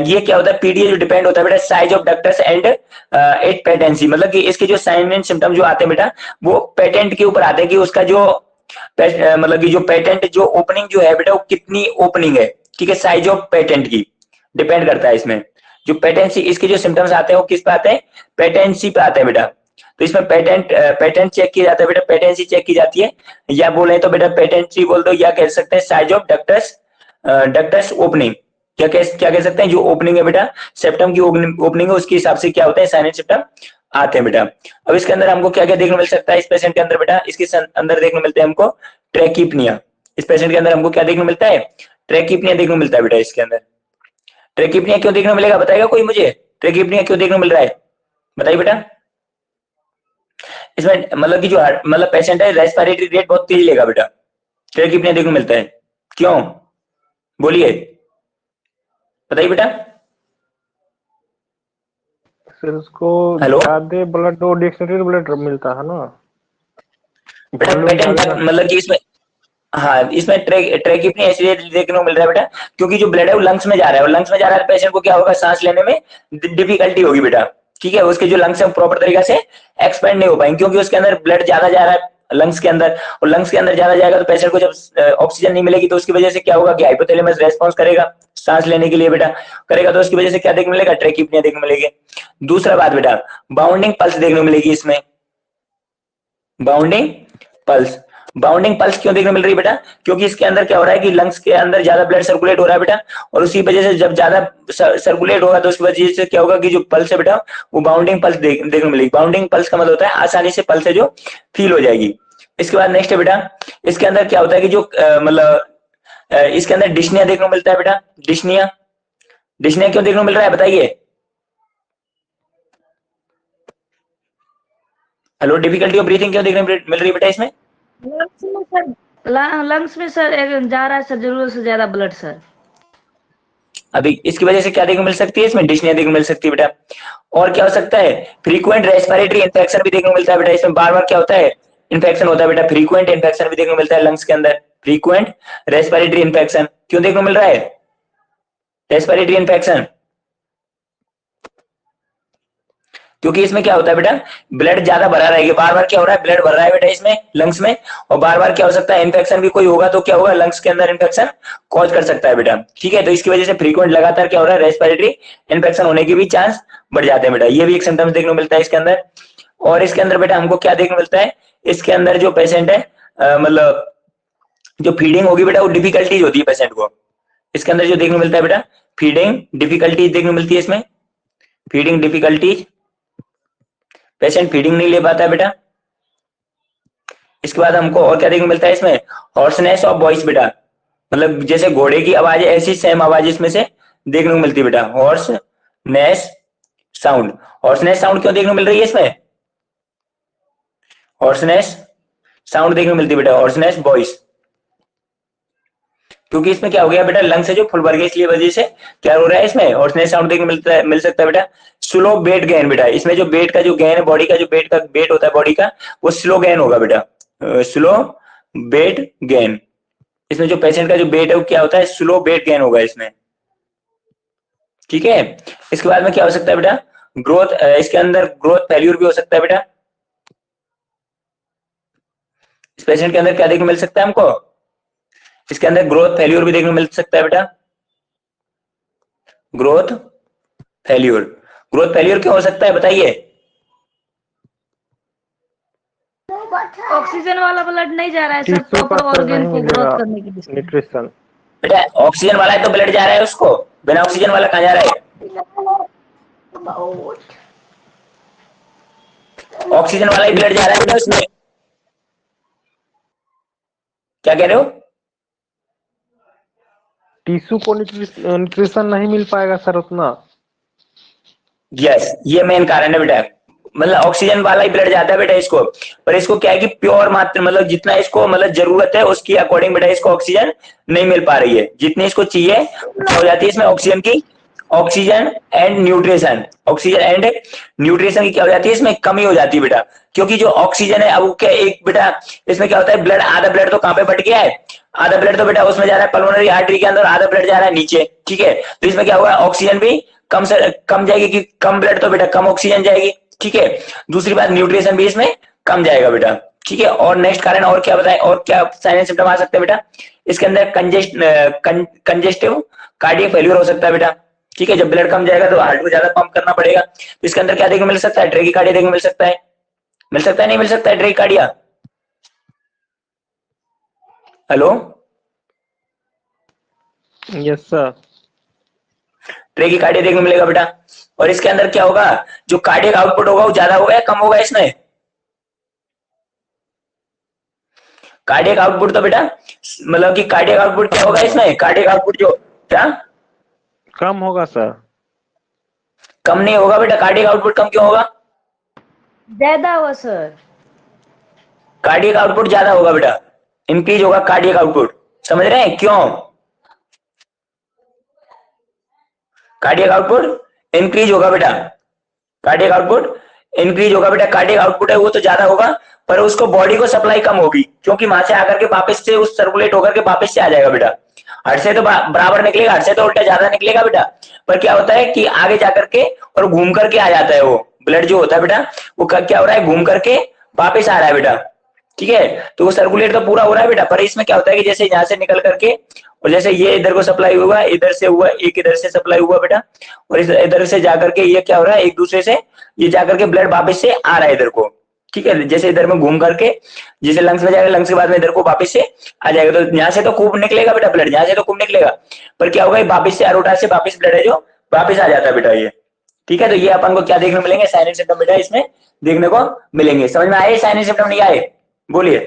Speaker 1: ये क्या होता है? पीडीए जो डिपेंड होता है बेटा size of ductus and it patency, मतलब कि इसके जो साइन एंड सिम्टम जो आते हैं बेटा वो पेटेंट के ऊपर आते हैं कि उसका जो मतलब कि जो पेटेंट जो ओपनिंग जो है बेटा वो कितनी ओपनिंग है, ठीक है। साइज ऑफ पेटेंट की डिपेंड करता है इसमें। जो पेटेंसी, इसके जो सिम्टम्स आते हैं वो किस पे आते हैं? पेटेंसी पे आते हैं बेटा। तो इसमें पेटेंट चेक किया जाता है बेटा, पेटेंसी चेक की जाती है, या बोले तो बेटा पेटेंसी बोल दो, या कह सकते हैं साइज ऑफ डक्टस ओपनिंग, क्या कह सकते हैं? जो ओपनिंग है बेटा, सेप्टम की ओपनिंग है, उसके हिसाब से क्या होता है? साइन एंड सिम्टम आते हैं बेटा। अब इसके अंदर हमको क्या क्या देखने मिल सकता है इस पेशेंट के अंदर बेटा? इसके अंदर देखने मिलते हैं हमको ट्रैकीपनिया। इस पेशेंट के अंदर हमको क्या देखने मिलता है? ट्रैकीपनिया देखने मिलता है बेटा इसके अंदर। ट्रैकीपनिया क्यों देखने मिलेगा बताएगा कोई मुझे? ट्रैकीपनिया क्यों देखने मिल रहा है बताइए बेटा? इसमें मतलब कि जो मतलब पेशेंट है रेस्पिरेटरी रेट बहुत तेज लेगा बेटा, ट्रैकीपनिया देखने मिलता है। क्यों? बोलिए। बताइए बेटा।
Speaker 2: सर उसको
Speaker 1: हेलो
Speaker 2: ज्यादा ब्लड और डिक्शनरी ब्लड मिलता है ना,
Speaker 1: बेटा,
Speaker 2: वॉल्यूम
Speaker 1: पैटर्न
Speaker 2: ज्यादा रहता
Speaker 1: मतलब कि इसमें, हाँ इसमें ट्रैकिपनी इसलिए देखने को मिल रहा है बेटा, क्योंकि जो ब्लड है वो लंग्स में जा रहा है, और लंग्स में जा रहा है, पेशेंट को क्या होगा, सांस लेने में डिफिकल्टी होगी बेटा। ठीक है, उसके जो लंग्स है प्रॉपर तरीके से एक्सपेंड नहीं हो पाएंगे, क्योंकि उसके अंदर ब्लड ज्यादा जा रहा है लंग्स के अंदर, और लंग्स के अंदर ज्यादा जाएगा तो पेशेंट को जब ऑक्सीजन नहीं मिलेगी तो उसकी वजह से क्या होगा कि हाइपोथैलेमस रेस्पॉन्स करेगा सांस लेने के लिए बेटा, करेगा, तो उसकी वजह से क्या देखने मिलेगा, ट्रैकिपनिया देखने मिलेगी। दूसरा बात बेटा, बाउंडिंग पल्स देखने को मिलेगी इसमें, बाउंडिंग पल्स। बाउंडिंग पल्स क्यों देखने मिल रही है बेटा, क्योंकि इसके अंदर क्या हो रहा है कि लंग्स के अंदर ज्यादा ब्लड सर्कुलेट हो रहा है बेटा, और उसी वजह से जब ज्यादा सर्कुलेट होगा तो उसकी वजह से क्या होगा कि जो पल्स है बेटा वो बाउंडिंग पल्स देखने को मिलेगी। बाउंडिंग पल्स का मतलब होता है आसानी से पल्स है जो फील हो जाएगी। इसके बाद नेक्स्ट है बेटा, इसके अंदर क्या होता है कि जो मतलब इसके अंदर डिस्निया देखने को मिलता है बेटा, डिस्निया। डिस्निया क्यों देखने को मिल रहा है बताइए। हेलो, डिफिकल्टी ऑफ ब्रीथिंग क्यों देखने मिल रही है बेटा इसमें।
Speaker 3: लंग्स में सर, लंग्स में सर जा रहा है सर जरूरत से ज्यादा ब्लड सर।
Speaker 1: अभी इसकी वजह से क्या देखने को मिल सकती है, इसमें डिस्निया देखने को मिल सकती है बेटा। और क्या हो सकता है, फ्रीक्वेंट रेस्पिरेटरी इन्फेक्शन भी देखने को मिलता है बेटा, इसमें बार बार क्या होता है, इन्फेक्शन होता है बेटा, फ्रीक्वेंट इन्फेक्शन भी देखने को मिलता है लंग्स के अंदर, फ्रीक्वेंट रेस्पिरेटरी इन्फेक्शन क्यों देखने को मिल रहा है, रेस्पिरेटरी इन्फेक्शन, क्योंकि इसमें क्या होता है बेटा, ब्लड ज्यादा भरा रहेगा, बार बार क्या हो रहा है, ब्लड भर रहा है बेटा इसमें लंग्स में, और बार बार क्या हो सकता है, इन्फेक्शन भी कोई होगा तो क्या होगा, लंग्स के अंदर इन्फेक्शन कॉज कर सकता है बेटा। ठीक है, तो इसकी वजह से फ्रीक्वेंट लगातार क्या हो रहा है, रेस्पिरेटरी इन्फेक्शन होने के भी चांस बढ़ जाते हैं बेटा, ये भी एक सिम्टम्स देखने को मिलता है इसके अंदर। और इसके अंदर बेटा हमको क्या देखने को मिलता है, इसके अंदर जो पेशेंट है मतलब जो फीडिंग होगी बेटा वो डिफिकल्टीज होती है पेशेंट को, इसके अंदर जो देखने को मिलता है बेटा, फीडिंग डिफिकल्टीज देखने को मिलती है इसमें, फीडिंग डिफिकल्टीज, पेशेंट फीडिंग नहीं ले पाता है बेटा। इसके बाद हमको और क्या देखने को मिलता है इसमें, हॉर्सनेस ऑफ वॉइस बेटा, मतलब जैसे घोड़े की आवाज है ऐसी सेम आवाज इसमें से देखने को मिलती है बेटा, हॉर्सनेस साउंड। हॉर्सनेस साउंड क्यों देखने को मिल रही है इसमें, हॉर्सनेस साउंड देखने को मिलती है बेटा, हॉर्सनेस वॉइस, क्योंकि इसमें क्या हो गया बेटा, लंग से जो फुल भर गया इसलिए वजह से क्या हो रहा है इसमें हॉर्सनेस साउंड देखने को मिलता है, मिल सकता है बेटा। स्लो वेट गेन बेटा, इसमें जो वेट का जो गेन है बॉडी का, जो वेट होता है बॉडी का वो स्लो गेन होगा बेटा, स्लो वेट गेन, इसमें जो पेशेंट का जो वेट है वो क्या होता है, स्लो वेट गेन होगा इसमें। ठीक है, इसके बाद में क्या हो सकता है बेटा, ग्रोथ, इसके अंदर ग्रोथ फेल्यूर भी हो सकता है बेटा, इस पेशेंट के अंदर क्या देखने को मिल सकता है हमको, इसके अंदर ग्रोथ फेल्यूर भी देखने को मिल सकता है बेटा, ग्रोथ फेल्यूर। ग्रोथ फेल्यूर क्यों हो सकता है बताइए।
Speaker 3: ऑक्सीजन वाला ब्लड नहीं जा रहा है सर
Speaker 2: टिश्यू का
Speaker 3: प्रॉपर
Speaker 2: असर
Speaker 3: ऑर्गेन
Speaker 2: नहीं
Speaker 3: को
Speaker 2: मिलेगा,
Speaker 3: ग्रोथ करने के लिए।
Speaker 2: न्यूट्रिशन।
Speaker 1: बेटा ऑक्सीजन वाला है तो ब्लड जा रहा है उसको, बिना ऑक्सीजन वाला कहाँ जा रहा है, ऑक्सीजन वाला ही ब्लड जा रहा है बेटा उसमें, क्या कह रहे हो।
Speaker 2: टिश्यू को न्यूट्रिशन नहीं मिल पाएगा सर उतना।
Speaker 1: यस, ये मेन कारण है बेटा, मतलब ऑक्सीजन वाला ही ब्लड जाता है बेटा इसको, पर इसको क्या है कि प्योर मात्रा मतलब जितना इसको मतलब जरूरत है उसकी अकॉर्डिंग बेटा इसको ऑक्सीजन नहीं मिल पा रही है, जितनी इसको चाहिए क्या हो जाती है इसमें ऑक्सीजन की, oxygen and nutrition, oxygen and nutrition की क्या हो जाती है इसमें कमी हो जाती है बेटा, क्योंकि जो ऑक्सीजन है अब वो क्या एक बेटा इसमें क्या होता है, ब्लड आधा ब्लड तो कहाँ पे बट गया है, आधा ब्लड तो बेटा उसमें जा रहा है पल्मोनरी आर्टरी के अंदर, आधा ब्लड जा रहा है नीचे। ठीक है, तो इसमें क्या होगा, ऑक्सीजन भी कम से कम जाएगी, कि कम ब्लड तो बेटा कम ऑक्सीजन जाएगी। ठीक है, दूसरी बात न्यूट्रिशन भी इसमें कम जाएगा बेटा। ठीक है, और नेक्स्ट कारण और क्या बताएं, और क्या साइन एंड सिम्टम आ सकते हैं बेटा, इसके अंदर कंजेस्टिव कार्डियक फेल्यूर हो सकता है बेटा। ठीक है, जब ब्लड कम जाएगा तो हार्ट को ज्यादा पंप करना पड़ेगा, तो इसके अंदर क्या देखने को मिल सकता है, ट्रेकिकार्डिया देखने को मिल सकता है, मिल सकता है नहीं मिल सकता है tachycardia. Hello,
Speaker 2: yes sir.
Speaker 1: Tachycardia देखने को मिलेगा बेटा। और इसके अंदर क्या होगा, जो कार्डियक आउटपुट होगा वो ज्यादा होगा या कम होगा इसमें, कार्डियक आउटपुट तो बेटा मतलब कि कार्डियक आउटपुट क्या होगा इसमें, कार्डियक आउटपुट जो क्या
Speaker 2: कम होगा सर।
Speaker 1: कम नहीं होगा बेटा, कार्डियक आउटपुट कम क्यों होगा,
Speaker 3: ज्यादा हुआ सर।
Speaker 1: कार्डियक आउटपुट ज्यादा होगा बेटा, इंक्रीज होगा कार्डियक आउटपुट, समझ रहे हैं क्यों, कार्डियक आउटपुट इंक्रीज होगा बेटा, कार्डियक आउटपुट इंक्रीज होगा बेटा। कार्डियक आउटपुट है वो तो ज्यादा होगा, पर उसको बॉडी को सप्लाई कम होगी, क्योंकि वहां से आकर के वापस से उस सर्कुलेट होकर के वापस से आ जाएगा बेटा। हार्ट से तो बराबर निकलेगा, हार्ट से तो उल्टा ज्यादा निकलेगा बेटा, पर क्या होता है कि आगे जाकर के और घूम करके आ जाता है, वो ब्लड जो होता है बेटा वो क्या हो रहा है, घूम करके वापस आ रहा है बेटा, ठीक है। तो वो सर्कुलेट तो पूरा हो रहा है बेटा, पर इसमें क्या होता है कि जैसे यहाँ से निकल करके और जैसे ये इधर को सप्लाई हुआ, इधर से हुआ, एक इधर से सप्लाई हुआ बेटा, और इधर से जाकर के ये क्या हो रहा है, एक दूसरे से ये जाकर के ब्लड वापस से आ रहा है इधर को, ठीक है। जैसे इधर में घूम करके जैसे लंग्स में जाएगा, लंग्स के बाद में इधर को वापस से आ जाएगा, तो यहाँ से तो खूब निकलेगा बेटा ब्लड, यहाँ से तो खूब निकलेगा, पर क्या होगा वापस से अरोटा से वापस ब्लड है जो वापस आ जाता है बेटा ये, ठीक है। तो ये अपन को क्या देखने को मिलेंगे, साइनस सिम्टम बेटा इसमें देखने को मिलेंगे। समझ में आए साइनस सिम्टम नहीं आए, बोलिए।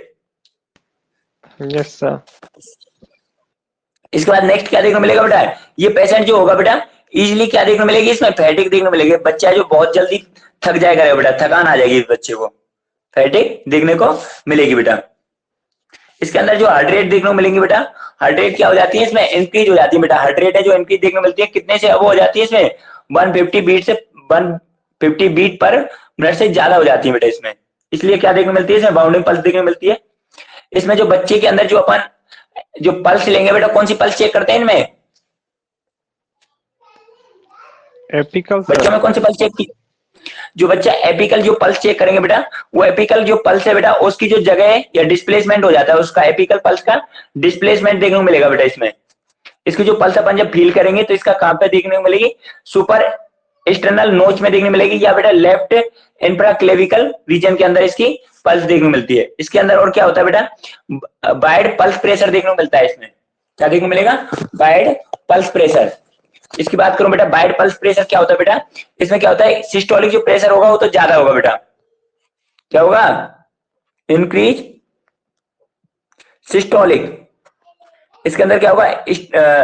Speaker 2: Yes sir.
Speaker 1: इसके बाद नेक्स्ट क्या देखने को मिलेगा बेटा, ये पेशेंट जो होगा बेटा इजीली क्या देखने को मिलेगी, इसमें फैटिक देखने को मिलेगी, बच्चा जो बहुत जल्दी थक जाएगा बेटा, थकान आ जाएगी इस बच्चे को, फैटिक देखने को मिलेगी बेटा। इसके अंदर जो हार्ट रेट देखने को मिलेंगे बेटा, हार्ट रेट क्या हो जाती है इसमें, इंक्रीज हो जाती है बेटा। हार्ट रेट है जो इंक्रीज देखने को मिलती है, कितने से अब हो जाती है इसमें 150 बीट से 150 बीट पर मिनट से ज्यादा हो जाती है बेटा इसमें। इसलिए क्या देखने को मिलती है इसमें, बाउंडिंग पल्स देखने को मिलती है। इसमें जो बच्चे के अंदर जो अपन जो पल्स लेंगे बेटा, कौन सी पल्स चेक करते हैं इनमें,
Speaker 2: एपिकल
Speaker 1: बच्चों में कौन सी पल्स चेक की, जो बच्चा एपिकल जो पल्स चेक करेंगे बेटा, वो एपिकल जो पल्स है बेटा उसकी जो जगह है या डिस्प्लेसमेंट हो जाता है उसका, एपिकल पल्स का डिस्प्लेसमेंट देखने को मिलेगा बेटा इसमें। इसकी जो पल्स अपन जब फील करेंगे तो इसका कहां पे देखने को मिलेगी, सुपर एक्सटर्नल नोच में देखने मिलेगी, या बेटा लेफ्ट इंफ्राक्लेविकल रीजन के अंदर इसकी पल्स देखने को मिलती है। इसके अंदर और क्या होता है बेटा, वाइड पल्स प्रेशर देखने को मिलता है इसमें, क्या देखने को मिलेगा, वाइड पल्स प्रेशर। इसकी बात करूं बेटा, वाइड पल्स प्रेशर क्या होता है बेटा, इसमें क्या होता है, सिस्टोलिक जो प्रेशर होगा वो तो ज्यादा होगा बेटा, क्या होगा, इंक्रीज सिस्टोलिक। इसके अंदर क्या होगा,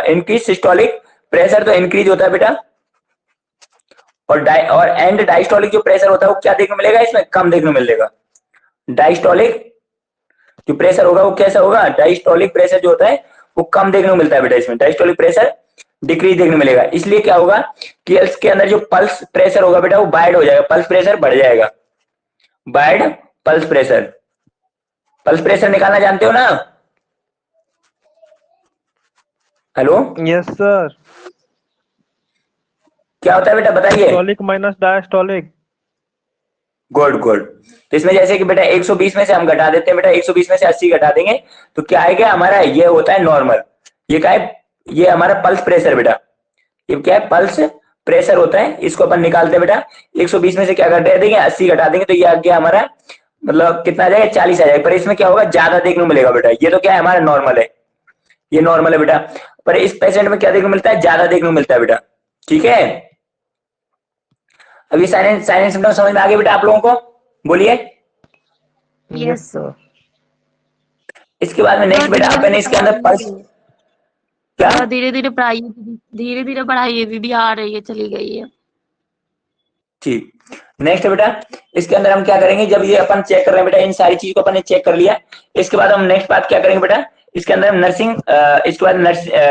Speaker 1: इंक्रीज सिस्टोलिक प्रेशर तो इंक्रीज होता है बेटा, और एंड डायस्टोलिक जो प्रेशर होता है वो क्या देखने को मिलेगा इसमें, कम देखने को मिलेगा। डायस्टोलिक जो प्रेशर होगा वो कैसा होगा, डायस्टोलिक प्रेशर जो होता है वो कम देखने को मिलता है बेटा इसमें, डायस्टोलिक प्रेशर डिक्रीज देखने को मिलेगा। इसलिए क्या होगा कि इसके अंदर जो पल्स प्रेशर होगा बेटा वो वाइड हो जाएगा, पल्स प्रेशर बढ़ जाएगा, wide pulse pressure. Pulse pressure निकालना जानते हो ना, हेलो
Speaker 2: यस सर।
Speaker 1: क्या होता है बेटा बताइए,
Speaker 2: systolic minus diastolic.
Speaker 1: Good good. तो इसमें जैसे कि बेटा 120 में से हम घटा देते हैं बेटा, 120 में से 80 घटा देंगे तो क्या आएगा हमारा, ये होता है नॉर्मल, ये क्या है, ये हमारा पल्स प्रेशर बेटा, ये क्या है, पल्स प्रेशर होता है, इसको अपन निकालते हैं बेटा। 120 में से क्या घटा देंगे, 80 घटा देंगे तो ये आ गया हमारा, मतलब कितना आ जाएगा, 40 आ जाएगा। पर इसमें क्या होगा, ज्यादा देखने को मिलेगा बेटा, ये तो क्या है हमारा नॉर्मल है, ये नॉर्मल है बेटा, पर इस पेशेंट में क्या देखने को मिलता है, ज्यादा देखने को मिलता है बेटा, ठीक है। अभी साइलेंस सिम्टम समझ में आ गए बेटा आप लोगों को, बोलिए।
Speaker 2: Yes sir.
Speaker 1: इसके बाद में नेक्स्ट बेटा अपन इसके अंदर पल्स, क्या
Speaker 4: धीरे धीरे पढ़ाइए दीदी, धीरे धीरे पढ़ाइए दीदी, आ रही है, चली गई है।
Speaker 1: ठीक, नेक्स्ट बेटा इसके अंदर हम क्या करेंगे, जब ये अपन चेक कर रहे हैं बेटा, इन सारी चीज को अपन ने चेक कर लिया, इसके बाद हम नेक्स्ट बात क्या करेंगे बेटा, इसके अंदर हम नर्सिंग, इसके बाद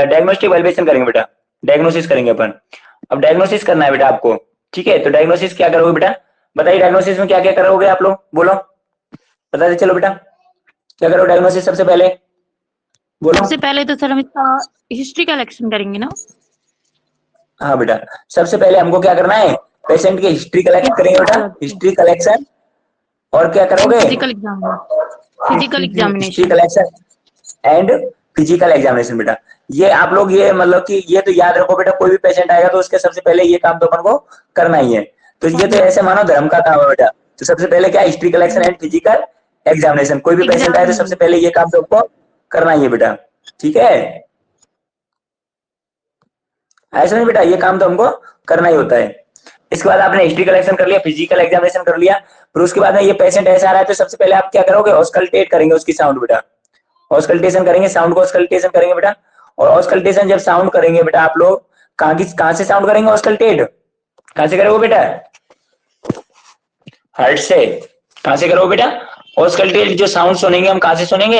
Speaker 1: डायग्नोस्टिक वैल्यूएशन करेंगे बेटा, डायग्नोसिस करेंगे अपन। अब डायग्नोसिस करना है बेटा आपको, ठीक है। तो डायग्नोसिस क्या करोगे बेटा, बताइए डायग्नोसिस में क्या क्या करोगे आप लोग, बोलो, बताते चलो बेटा, क्या करो डायग्नोसिस सबसे पहले, बोलो।
Speaker 4: सबसे पहले तो सर हम इसका हिस्ट्री कलेक्शन करेंगे ना।
Speaker 1: हाँ बेटा, सबसे पहले हमको क्या करना है, पेशेंट की हिस्ट्री कलेक्ट करेंगे बेटा, हिस्ट्री कलेक्शन, और क्या करोगे,
Speaker 4: physical exam, physical examination,
Speaker 1: history collection and physical examination बेटा। ये आप लोग ये मतलब कि ये तो याद रखो बेटा, कोई भी पेशेंट आएगा तो उसके सबसे पहले ये काम तो अपन को करना ही है। तो ये तो ऐसे मानो धर्म का काम है बेटा। तो सबसे पहले क्या, history collection and physical examination, कोई भी पेशेंट आए तो सबसे पहले ये काम तो आपको करना ही है बेटा, ठीक है। ऐसा नहीं बेटा, ये काम तो हमको करना ही होता है। इसके बाद आपने हिस्ट्री कलेक्शन कर लिया, फिजिकल एग्जामिनेशन कर लिया, फिर उसके बाद में ये पेशेंट ऐसा आ रहा है तो सबसे पहले आप क्या करोगे, ऑस्कल्टेट करेंगे उसकी साउंड बेटा, ऑस्कल्टेशन करेंगे, साउंड को ऑस्कल्टेशन करेंगे बेटा। और ऑस्कल्टेशन जब साउंड करेंगे बेटा आप लोग, कहां से साउंड करेंगे ऑस्कल्टेट, कहां से करोगे बेटा, हार्ट से। कहां से करोगे बेटा, ऑस्कल्टेट जो साउंड सुनेंगे हम कहां से सुनेंगे,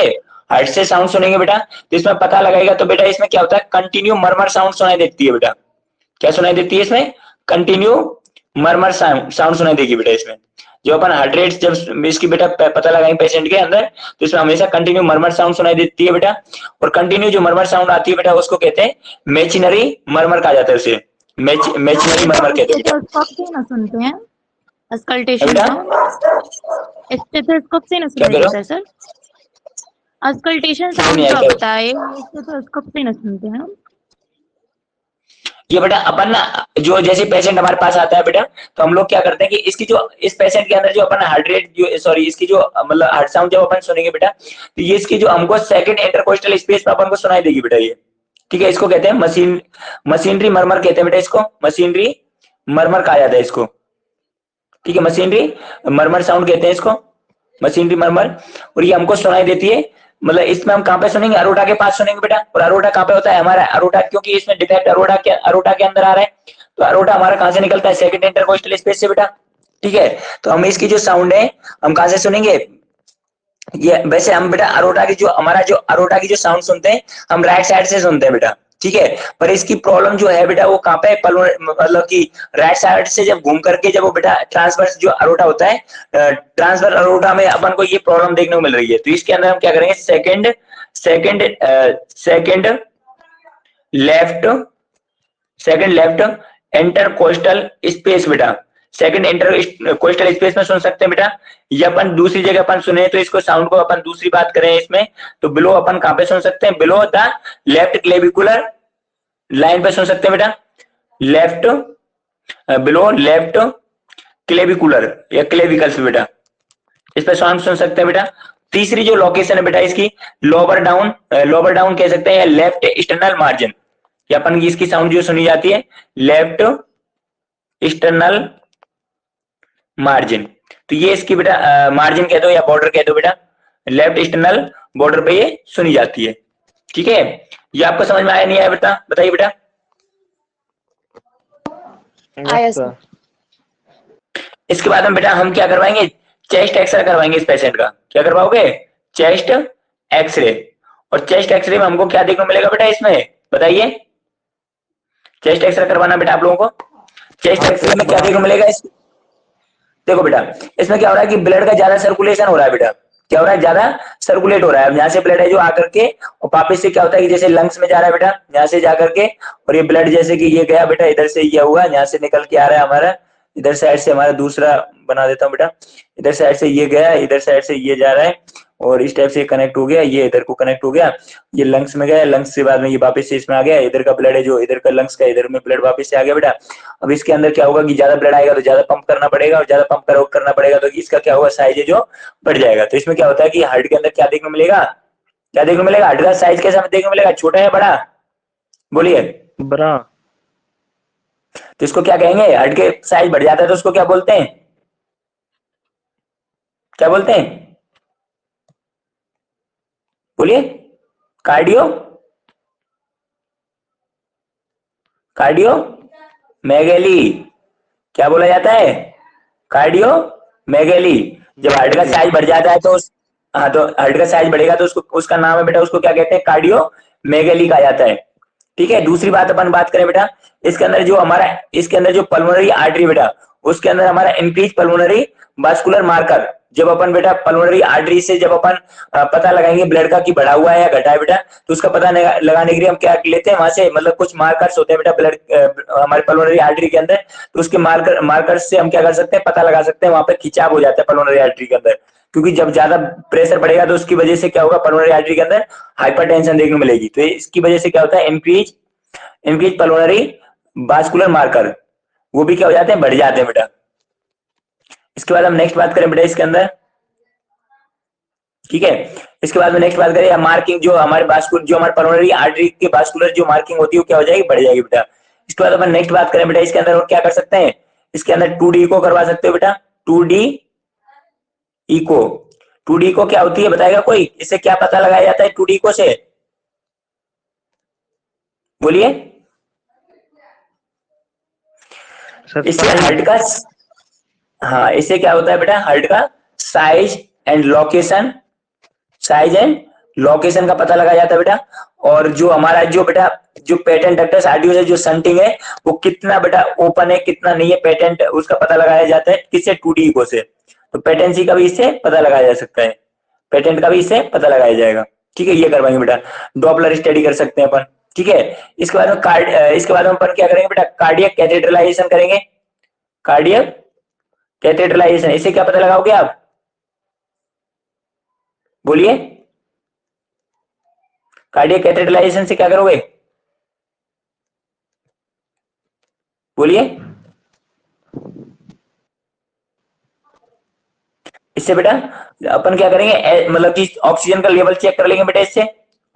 Speaker 1: हार्ट से साउंड सुनेंगे बेटा। तो इसमें पता लगाएगा तो बेटा इसमें क्या होता है, कंटिन्यू मरमर साउंड सुनाई देती है बेटा, क्या सुनाई देती है इसमें? कंटिन्यू मरमर साउंड सुनाई देगी बेटा इसमें। जो अपन हार्ट रेट जब इसकी बेटा पता लगाएंगे पेशेंट के अंदर, तो इसमें हमेशा कंटिन्यू मरमर साउंड सुनाई देती है बेटा। और कंटिन्यू जो मरमर साउंड आती है बेटा उसको कहते हैं मेचिनरी मरमर कहा जाता है उसे। मेचिनरी मरमर कहते हैं बेटा।
Speaker 4: स्टेथोस्कोप से ना सुनते हैं अस्कल्टेशन
Speaker 1: बेटा?
Speaker 4: साउंड, स्टेथोस्कोप से ना
Speaker 1: क्या
Speaker 4: सुनाई
Speaker 1: कह रहे
Speaker 4: देता है सर? अस्कल्टेशन
Speaker 1: नहीं
Speaker 4: साउंड
Speaker 1: आई
Speaker 4: जो आप
Speaker 1: क्या?
Speaker 4: बताए स्टेथोस्कोप से ना सुनते हैं।
Speaker 1: ये बेटा अपन ना जो जैसे पेशेंट हमारे पास आता है बेटा, तो हम लोग क्या करते हैं कि इसकी जो इस पेशेंट के अंदर जो अपन हार्ट रेट जो सॉरी इसकी जो मतलब हार्ट साउंड जब अपन सुनेंगे बेटा, तो ये इसकी जो हमको सेकंड इंटरकोस्टल स्पेस पे अपन को सुनाई देगी बेटा ये। ठीक है, इसको कहते हैं मशीनरी मरमर कहते हैं बेटा इसको। मशीनरी मरमर कहा जाता है इसको। ठीक है, मशीनरी मरमर साउंड कहते हैं इसको, मशीनरी मरमर। और ये हमको सुनाई देती है, मतलब इसमें हम कहां पे सुनेंगे? अरोटा के पास सुनेंगे बेटा। और अरोटा कहां पे होता है हमारा? अरोटा, क्योंकि इसमें डिफेक्ट अरोटा के अंदर आ रहा है, तो अरोटा हमारा कहां से निकलता है? सेकंड इंटरकोस्टल स्पेस से बेटा। ठीक है, तो हम इसकी जो साउंड है हम कहां से सुनेंगे? ये वैसे हम बेटा अरोटा की जो हमारा जो अरोटा की जो साउंड सुनते हैं हम राइट साइड से सुनते हैं बेटा। ठीक है, पर इसकी प्रॉब्लम जो है बेटा वो कहां पे? मतलब कि राइट साइड से जब घूम करके जब वो बेटा ट्रांसवर्स जो अरोटा होता है, ट्रांसवर्स अरोटा में अपन को ये प्रॉब्लम देखने को मिल रही है। तो इसके अंदर हम क्या करेंगे? सेकंड लेफ्ट इंटरकोस्टल स्पेस बेटा। सेकंड इंटरकोस्टल स्पेस में सुन सकते हैं बेटा। ये अपन दूसरी जगह अपन सुने तो इसको साउंड को अपन दूसरी बात करें इसमें, तो बिलो अपन कहां पे सुन सकते हैं? Below the left clavicular line पे सुन सकते हैं बेटा। बिलो लेफ्ट क्लेविकुलर या क्लेविकल्स बेटा, इस पे साउंड सुन सकते हैं बेटा। तीसरी जो लोकेशन है बेटा इसकी लोअर डाउन कह सकते हैं, या लेफ्ट एक्सटर्नल मार्जिन, या अपन इसकी साउंड जो सुनी जाती है लेफ्ट एक्सटर्नल मार्जिन। तो ये इसकी बेटा मार्जिन कह दो या बॉर्डर कह दो बेटा, लेफ्ट एक्सटर्नल बॉर्डर पे ये सुनी जाती है। ठीक है, ये आपको समझ में आया नहीं आया बेटा? बताइए बेटा।
Speaker 2: Yes sir.
Speaker 1: इसके बाद में बेटा हम क्या करवाएंगे? चेस्ट एक्सरे करवाएंगे इस पेशेंट का। क्या करवाओगे? Chest x ray. और चेस्ट एक्सरे में हमको क्या देखने को मिलेगा बेटा इसमें? बताइए। चेस्ट एक्सरे करवाना बेटा आप लोगों को। चेस्ट एक्सरे में क्या देखने को मिलेगा? देखो बेटा इसमें क्या हो रहा है कि ब्लड का ज्यादा सर्कुलेशन हो रहा है बेटा। क्या हो रहा है? ज्यादा सर्कुलेट हो रहा है। यहाँ से ब्लड है जो आकर के और वापस से क्या होता है कि जैसे लंग्स में जा रहा है बेटा, यहाँ से जाकर के, और ये ब्लड जैसे कि ये गया बेटा, इधर से ये हुआ, यहाँ से निकल के आ रहा है हमारा, इधर साइड से हमारा दूसरा बना देता हूँ बेटा, इधर साइड से ये गया, इधर साइड से ये जा रहा है, और इस टाइप से कनेक्ट हो गया, ये इधर को कनेक्ट हो गया, ये लंग्स में गया, लंग्स के बाद में ये वापस से इसमें आ गया, इधर का ब्लड है जो इधर का लंग्स का, इधर में ब्लड वापस से आ गया बेटा। अब इसके अंदर क्या होगा कि ज्यादा ब्लड आएगा तो ज्यादा पंप करना पड़ेगा, और ज्यादा पंप करना पड़ेगा तो इसका क्या होगा? साइज है जो बढ़ जाएगा। तो इसमें क्या होता है कि हार्ट के अंदर क्या देखने को मिलेगा? क्या देखने को मिलेगा? हार्ट का साइज कैसा देखने को मिलेगा? छोटा या बड़ा? बोलिए।
Speaker 2: बड़ा।
Speaker 1: तो इसको क्या कहेंगे? हार्ट के साइज बढ़ जाता है तो उसको क्या बोलते हैं? क्या बोलते हैं? बोलिए। कार्डियो मेगेली। क्या बोला जाता है? कार्डियो मेगेली। जब हार्ट का साइज बढ़ जाता है तो हाँ, तो हार्ट का साइज बढ़ेगा तो उसको उसका नाम है बेटा, उसको क्या कहते हैं? कार्डियो मेगेली कहा जाता है। ठीक है, दूसरी बात अपन बात करें बेटा, इसके अंदर जो पल्मोनरी आर्टरी बेटा, उसके अंदर हमारा इंक्रीज पल्मोनरी वास्कुलर मार्कर, जब अपन बेटा पल्मोनरी आर्टरी से जब अपन पता लगाएंगे ब्लड का कि बढ़ा हुआ है या घटा है बेटा, तो उसका पता लगाने के लिए हम क्या लेते हैं वहां से, मतलब कुछ मार्कर्स होते हैं बेटा ब्लड हमारे पल्मोनरी आर्टरी के अंदर, तो उसके मार्कर्स से हम क्या कर सकते हैं? पता लगा सकते हैं। वहां पे खिंचाव हो जाता है पल्मोनरी आर्टरी के अंदर, क्योंकि जब ज्यादा प्रेशर बढ़ेगा तो उसकी वजह से क्या होगा? पल्मोनरी आर्टरी के अंदर हाइपरटेंशन देखने को मिलेगी। तो इसकी वजह से क्या होता है? इंक्रीज पल्मोनरी वास्कुलर मार्कर, वो भी क्या हो जाते हैं? बढ़ जाते हैं बेटा। इसके बाद हम नेक्स्ट बात करें बेटा इसके अंदर। ठीक है, इसके बाद में नेक्स्ट बात करें मार्किंग, जो हमारे पल्मोनरी आर्टरी के वास्कुलर जो मार्किंग होती है वो क्या हो जाएगी? बढ़ जाएगी बेटा। इसके बाद अपन नेक्स्ट बात करें बेटा इसके अंदर और क्या कर सकते हैं? इसके अंदर 2D इको करवा सकते हो बेटा। 2D इको क्या होती है बताएगा कोई? इससे क्या पता लगाया जाता है 2D इको से? बोलिए। इससे हार्ट का हाँ, इससे क्या होता है बेटा? हार्ट का साइज एंड लोकेशन का पता लगाया जाता है बेटा, और जो हमारा जो बेटा जो पेटेंट डक्टस आर्टियो से जो संटिंग है वो कितना बेटा ओपन है कितना नहीं है, पेटेंट उसका पता लगाया जाता है किससे, 2D इको से। तो पेटेंसी का भी इससे पता लगाया जा सकता है, पेटेंट का भी इससे पता लगाया जाएगा। ठीक है, ये करवाएंगे बेटा। डॉपलर स्टडी कर सकते हैं अपन। ठीक है, इसके बाद में इसके बाद में अपन क्या करेंगे बेटा, कार्डियक कैथेड्रलाइजेशन करेंगे। कार्डियक कैथेड्रलाइजेशन, इससे क्या पता लगाओगे आप, बोलिए। कार्डियक कैथेड्रलाइजेशन से क्या करोगे, बोलिए। इससे बेटा अपन क्या करेंगे, मतलब कि ऑक्सीजन का लेवल चेक कर लेंगे बेटा। इससे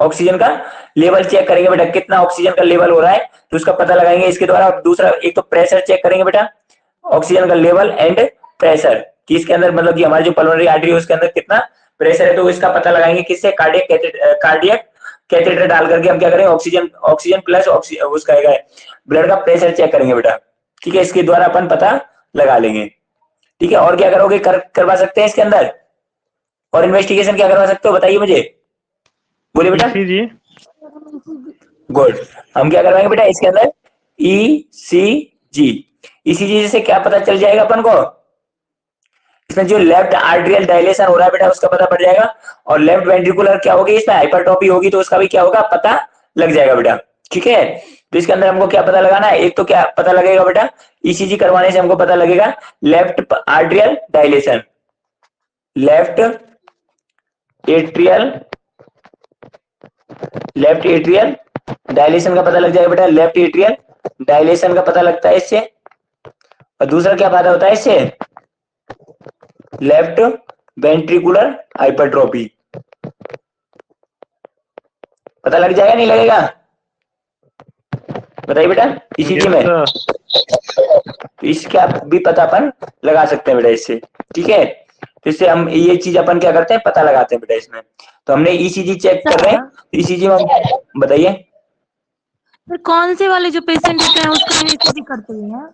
Speaker 1: ऑक्सीजन का लेवल चेक करेंगे बेटा, कितना ऑक्सीजन का लेवल हो रहा है तो उसका पता लगाएंगे इसके द्वारा। दूसरा एक तो प्रेशर चेक करेंगे बेटा, ऑक्सीजन का लेवल एंड प्रेशर, कि इसके अंदर मतलब कि हमारी जो पल्मोनरी आर्टरी है उसके अंदर कितना प्रेशर है, तो इसका पता लगाएंगे किससे, कार्डियक कैथेटर डाल करके हम क्या करेंगे, ऑक्सीजन प्लस उसका ब्लड का प्रेशर चेक करेंगे बेटा। ठीक है, इसके द्वारा अपन पता लगा लेंगे। ठीक है, और क्या करोगे, करवा सकते हैं इसके अंदर, और इन्वेस्टिगेशन क्या करवा सकते हो बताइए मुझे, बोलिए बेटा।
Speaker 2: जी
Speaker 1: गुड, हम क्या करवाएंगे बेटा इसके अंदर, ईसीजी। ईसीजी से क्या पता चल जाएगा अपन को, इसमें जो लेफ्ट आर्टेरियल डायलेशन हो रहा है बेटा उसका पता पड़ जाएगा, और लेफ्ट वेंट्रिकुलर क्या होगी, इसमें हाइपरट्रोफी होगी तो उसका भी क्या होगा, पता लग जाएगा बेटा। ठीक है, तो इसके अंदर हमको क्या पता लगाना है, एक तो क्या पता लगेगा बेटा, ईसीजी करवाने से हमको पता लगेगा left arterial dilation, left atrial dilation का पता लग जाएगा बेटा, लेफ्ट एट्रियल डायलेशन का पता लगता है इससे। और दूसरा क्या पता होता है इससे, लेफ्ट वेंट्रिकुलर हाइपरट्रोफी, पता लग जाएगा नहीं लगेगा, बताइए बेटा। ईसीजी में तो इसका भी पता अपन लगा सकते हैं बेटा इससे। ठीक है, तो इससे हम ये चीज अपन क्या करते हैं, पता लगाते हैं बेटा इसमें। तो हमने ईसीजी चेक कर रहे हैं, ईसीजी में बताइए
Speaker 4: फिर कौन से वाले जो पेशेंट होते हैं उसका ईसीजी करते हैं,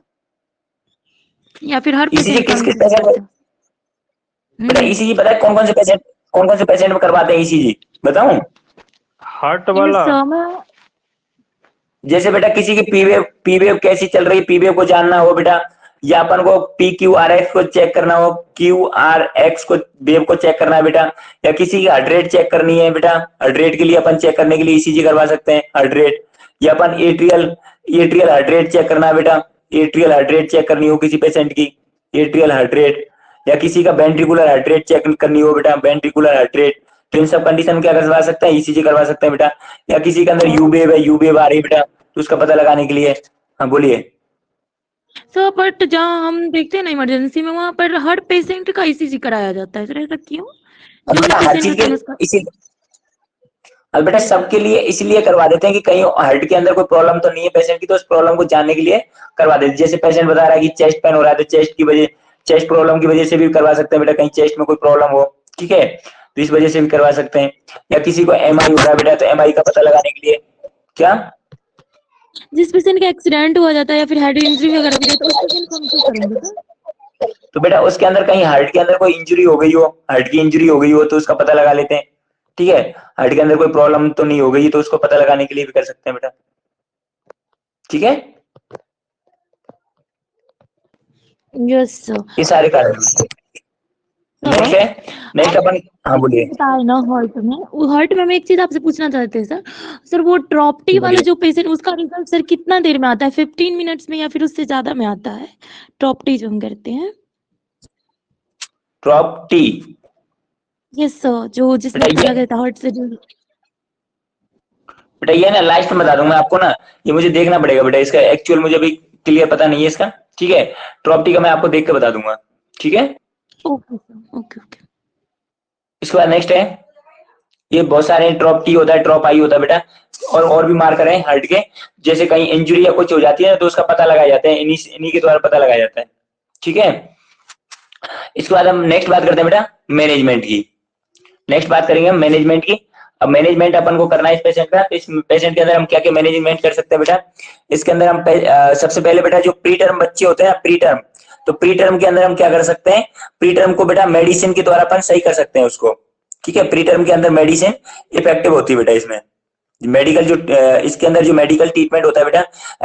Speaker 4: या फिर हर
Speaker 1: ईसीजी
Speaker 4: पेशेंट
Speaker 1: किस पेशेंट में बेटा, ईसीजी पता है कौन कौन से पेशेंट में करवाते हैं ईसीजी, बताऊं।
Speaker 2: हार्ट वाला,
Speaker 1: जैसे बेटा किसी की पीवेव कैसी चल रही है, पीवेव को जानना हो बेटा, या अपन को PQRX को चेक करना हो, QRX को वेव को चेक करना है बेटा, या किसी की हार्ट रेट चेक करनी है बेटा, हार्ट रेट के लिए अपन चेक करने के लिए ईसीजी करवा सकते हैं, हार्ट रेट। या अपन एट्रियल हार्ट रेट चेक करना है बेटा, एट्रियल हार्ट रेट चेक करनी हो किसी पेशेंट की, एट्रियल हार्ट रेट। या किसी का वेंट्रिकुलर हार्ट रेट चेक करनी हो बेटा, वेंट्रिकुलर हार्ट रेट। तो इन सब कंडीशन क्या करवा सकते हैं, ईसीजी करवा सकते हैं बेटा। या किसी के अंदर यूवेव है, यूवेव आ रही है बेटा, तो उसका पता लगाने के लिए। हाँ बोलिए।
Speaker 4: सर बट जहाँ हम देखते हैं ना इमरजेंसी में, वहाँ पर हर पेशेंट का ईसीजी कराया जाता है, सर ऐसा क्यों? जो भी
Speaker 1: हर
Speaker 4: पेशेंट
Speaker 1: चीज
Speaker 4: होता है
Speaker 1: के
Speaker 4: उसका
Speaker 1: इसी बेटा सबके लिए इसलिए करवा देते हैं कि कहीं हार्ट के अंदर कोई प्रॉब्लम तो नहीं है पेशेंट की, तो उस प्रॉब्लम को जानने के लिए करवा देते हैं। जैसे पेशेंट बता रहा है कि चेस्ट पेन हो रहा है, तो चेस्ट प्रॉब्लम की वजह से भी करवा सकते हैं बेटा, कहीं चेस्ट में कोई प्रॉब्लम हो। ठीक है, तो इस वजह से भी करवा सकते हैं। या किसी को MI हो रहा है बेटा, तो MI का पता लगाने के लिए क्या,
Speaker 4: जिस पेशेंट का एक्सीडेंट हो जाता है या फिर हेड इंजरी वगैरह हो जाता है, तो उस पेशेंट को हम क्या करेंगे सर?
Speaker 1: तो बेटा उसके अंदर कहीं हार्ट के अंदर कोई इंजरी हो गई हो, हार्ट की इंजरी हो गई हो तो उसका पता लगा लेते हैं। ठीक है, हार्ट के अंदर कोई प्रॉब्लम तो नहीं हो गई तो उसको पता लगाने के लिए भी कर सकते हैं बेटा। ठीक है,
Speaker 4: यस सर।
Speaker 1: ये सारे कारण। नेक्स्ट है, नेक्स्ट अपन, हाँ बोलिए।
Speaker 4: बताए ना हार्ट में हम एक चीज आपसे पूछना चाहते हैं सर। सर वो ड्रॉपटी वाले जो पेशेंट, उसका रिजल्ट सर कितना देर में आता है, 15 मिनट्स में या फिर उससे ज्यादा में आता है? ड्रॉपटी जो हम करते हैं,
Speaker 1: ड्रॉपटी,
Speaker 4: यस सर, जो जिसमें किया गया था हार्ट से जो।
Speaker 1: बेटा ये ना लास्ट में बता दूंगा आपको ना, ये मुझे देखना पड़ेगा बेटा, इसका एक्चुअल मुझे अभी क्लियर पता नहीं है इसका। ठीक है, ड्रॉपटी का मैं आपको देख के बता दूंगा। ठीक है,
Speaker 4: ओके सर, ओके ओके।
Speaker 1: इसके बाद नेक्स्ट है, ये बहुत सारे ड्रॉप टी होता है, ड्रॉप आई होता है बेटा, और भी मार्कर हैं हार्ट के। जैसे कहीं इंजरी या कुछ हो जाती है तो उसका पता लगाया जाता है, इन्हीं के द्वारा पता लगाया जाता है। ठीक है, इसके बाद हम नेक्स्ट बात करते हैं बेटा मैनेजमेंट की। नेक्स्ट बात करेंगे हम मैनेजमेंट की। अब मैनेजमेंट अपन को करना है इस पेशेंट का, तो इस पेशेंट के अंदर हम क्या क्या मैनेजमेंट कर सकते हैं बेटा। इसके अंदर हम सबसे पहले बेटा जो प्री टर्म बच्चे होते हैं, प्री टर्म, तो प्री टर्म के अंदर हम क्या कर सकते हैं, प्री टर्म को बेटा मेडिसिन के द्वारा अपन सही कर सकते हैं उसको। ठीक है। प्री टर्म के अंदर मेडिसिन इफेक्टिव होती है बेटा इसमें। मेडिकल जो इसके अंदर जो मेडिकल ट्रीटमेंट होता है बेटा,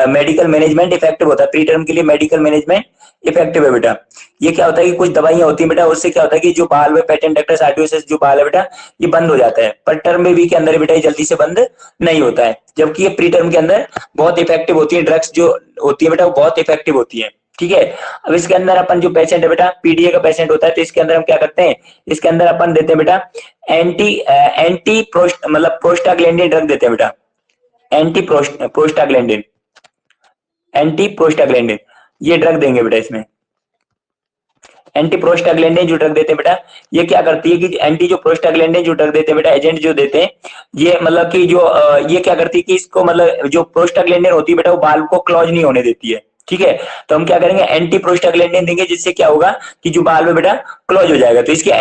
Speaker 1: मेडिकल मैनेजमेंट इफेक्टिव होता है। प्री टर्म के लिए मेडिकल मैनेजमेंट इफेक्टिव है बेटा। ये क्या होता है कि कुछ दवाइयां होती है बेटा, उससे क्या होता है कि जो बाल में पेटेंट डक्टस आर्टियोसिस जो बाल है बेटा ये बंद हो जाता है, पर टर्म बेबी के अंदर बेटा ये जल्दी से बंद नहीं होता है, जबकि ये प्री टर्म के अंदर बहुत इफेक्टिव होती है। ड्रग्स जो होती है बेटा वो बहुत इफेक्टिव होती है, ठीक है। अब इसके अंदर अपन जो पेशेंट है बेटा पीडीए का पेशेंट होता है, तो इसके अंदर हम क्या करते हैं, इसके अंदर अपन देते हैं बेटा एंटी प्रोस्टाग्लैंडिन ड्रग देते हैं बेटा, एंटी प्रोस्टाग्लैंडिन ये ड्रग देंगे बेटा। इसमें एंटी प्रोस्टाग्लैंडिन जो ड्रग देते हैं बेटा, ये क्या करती है कि एंटी जो प्रोस्टाग्लैंडिन जो ड्रग देते हैं बेटा, एजेंट जो देते हैं, ये मतलब कि जो ये क्या करती है कि इसको मतलब जो प्रोस्टाग्लैंडिन होती है बेटा वो बाल को क्लॉज नहीं होने देती है, ठीक है। तो हम क्या करेंगे, एंटी प्रोस्टाग्लैंडिन देंगे, जिससे क्या होगा कि जो बाल में बेटा क्लोज हो जाएगा। तो इसके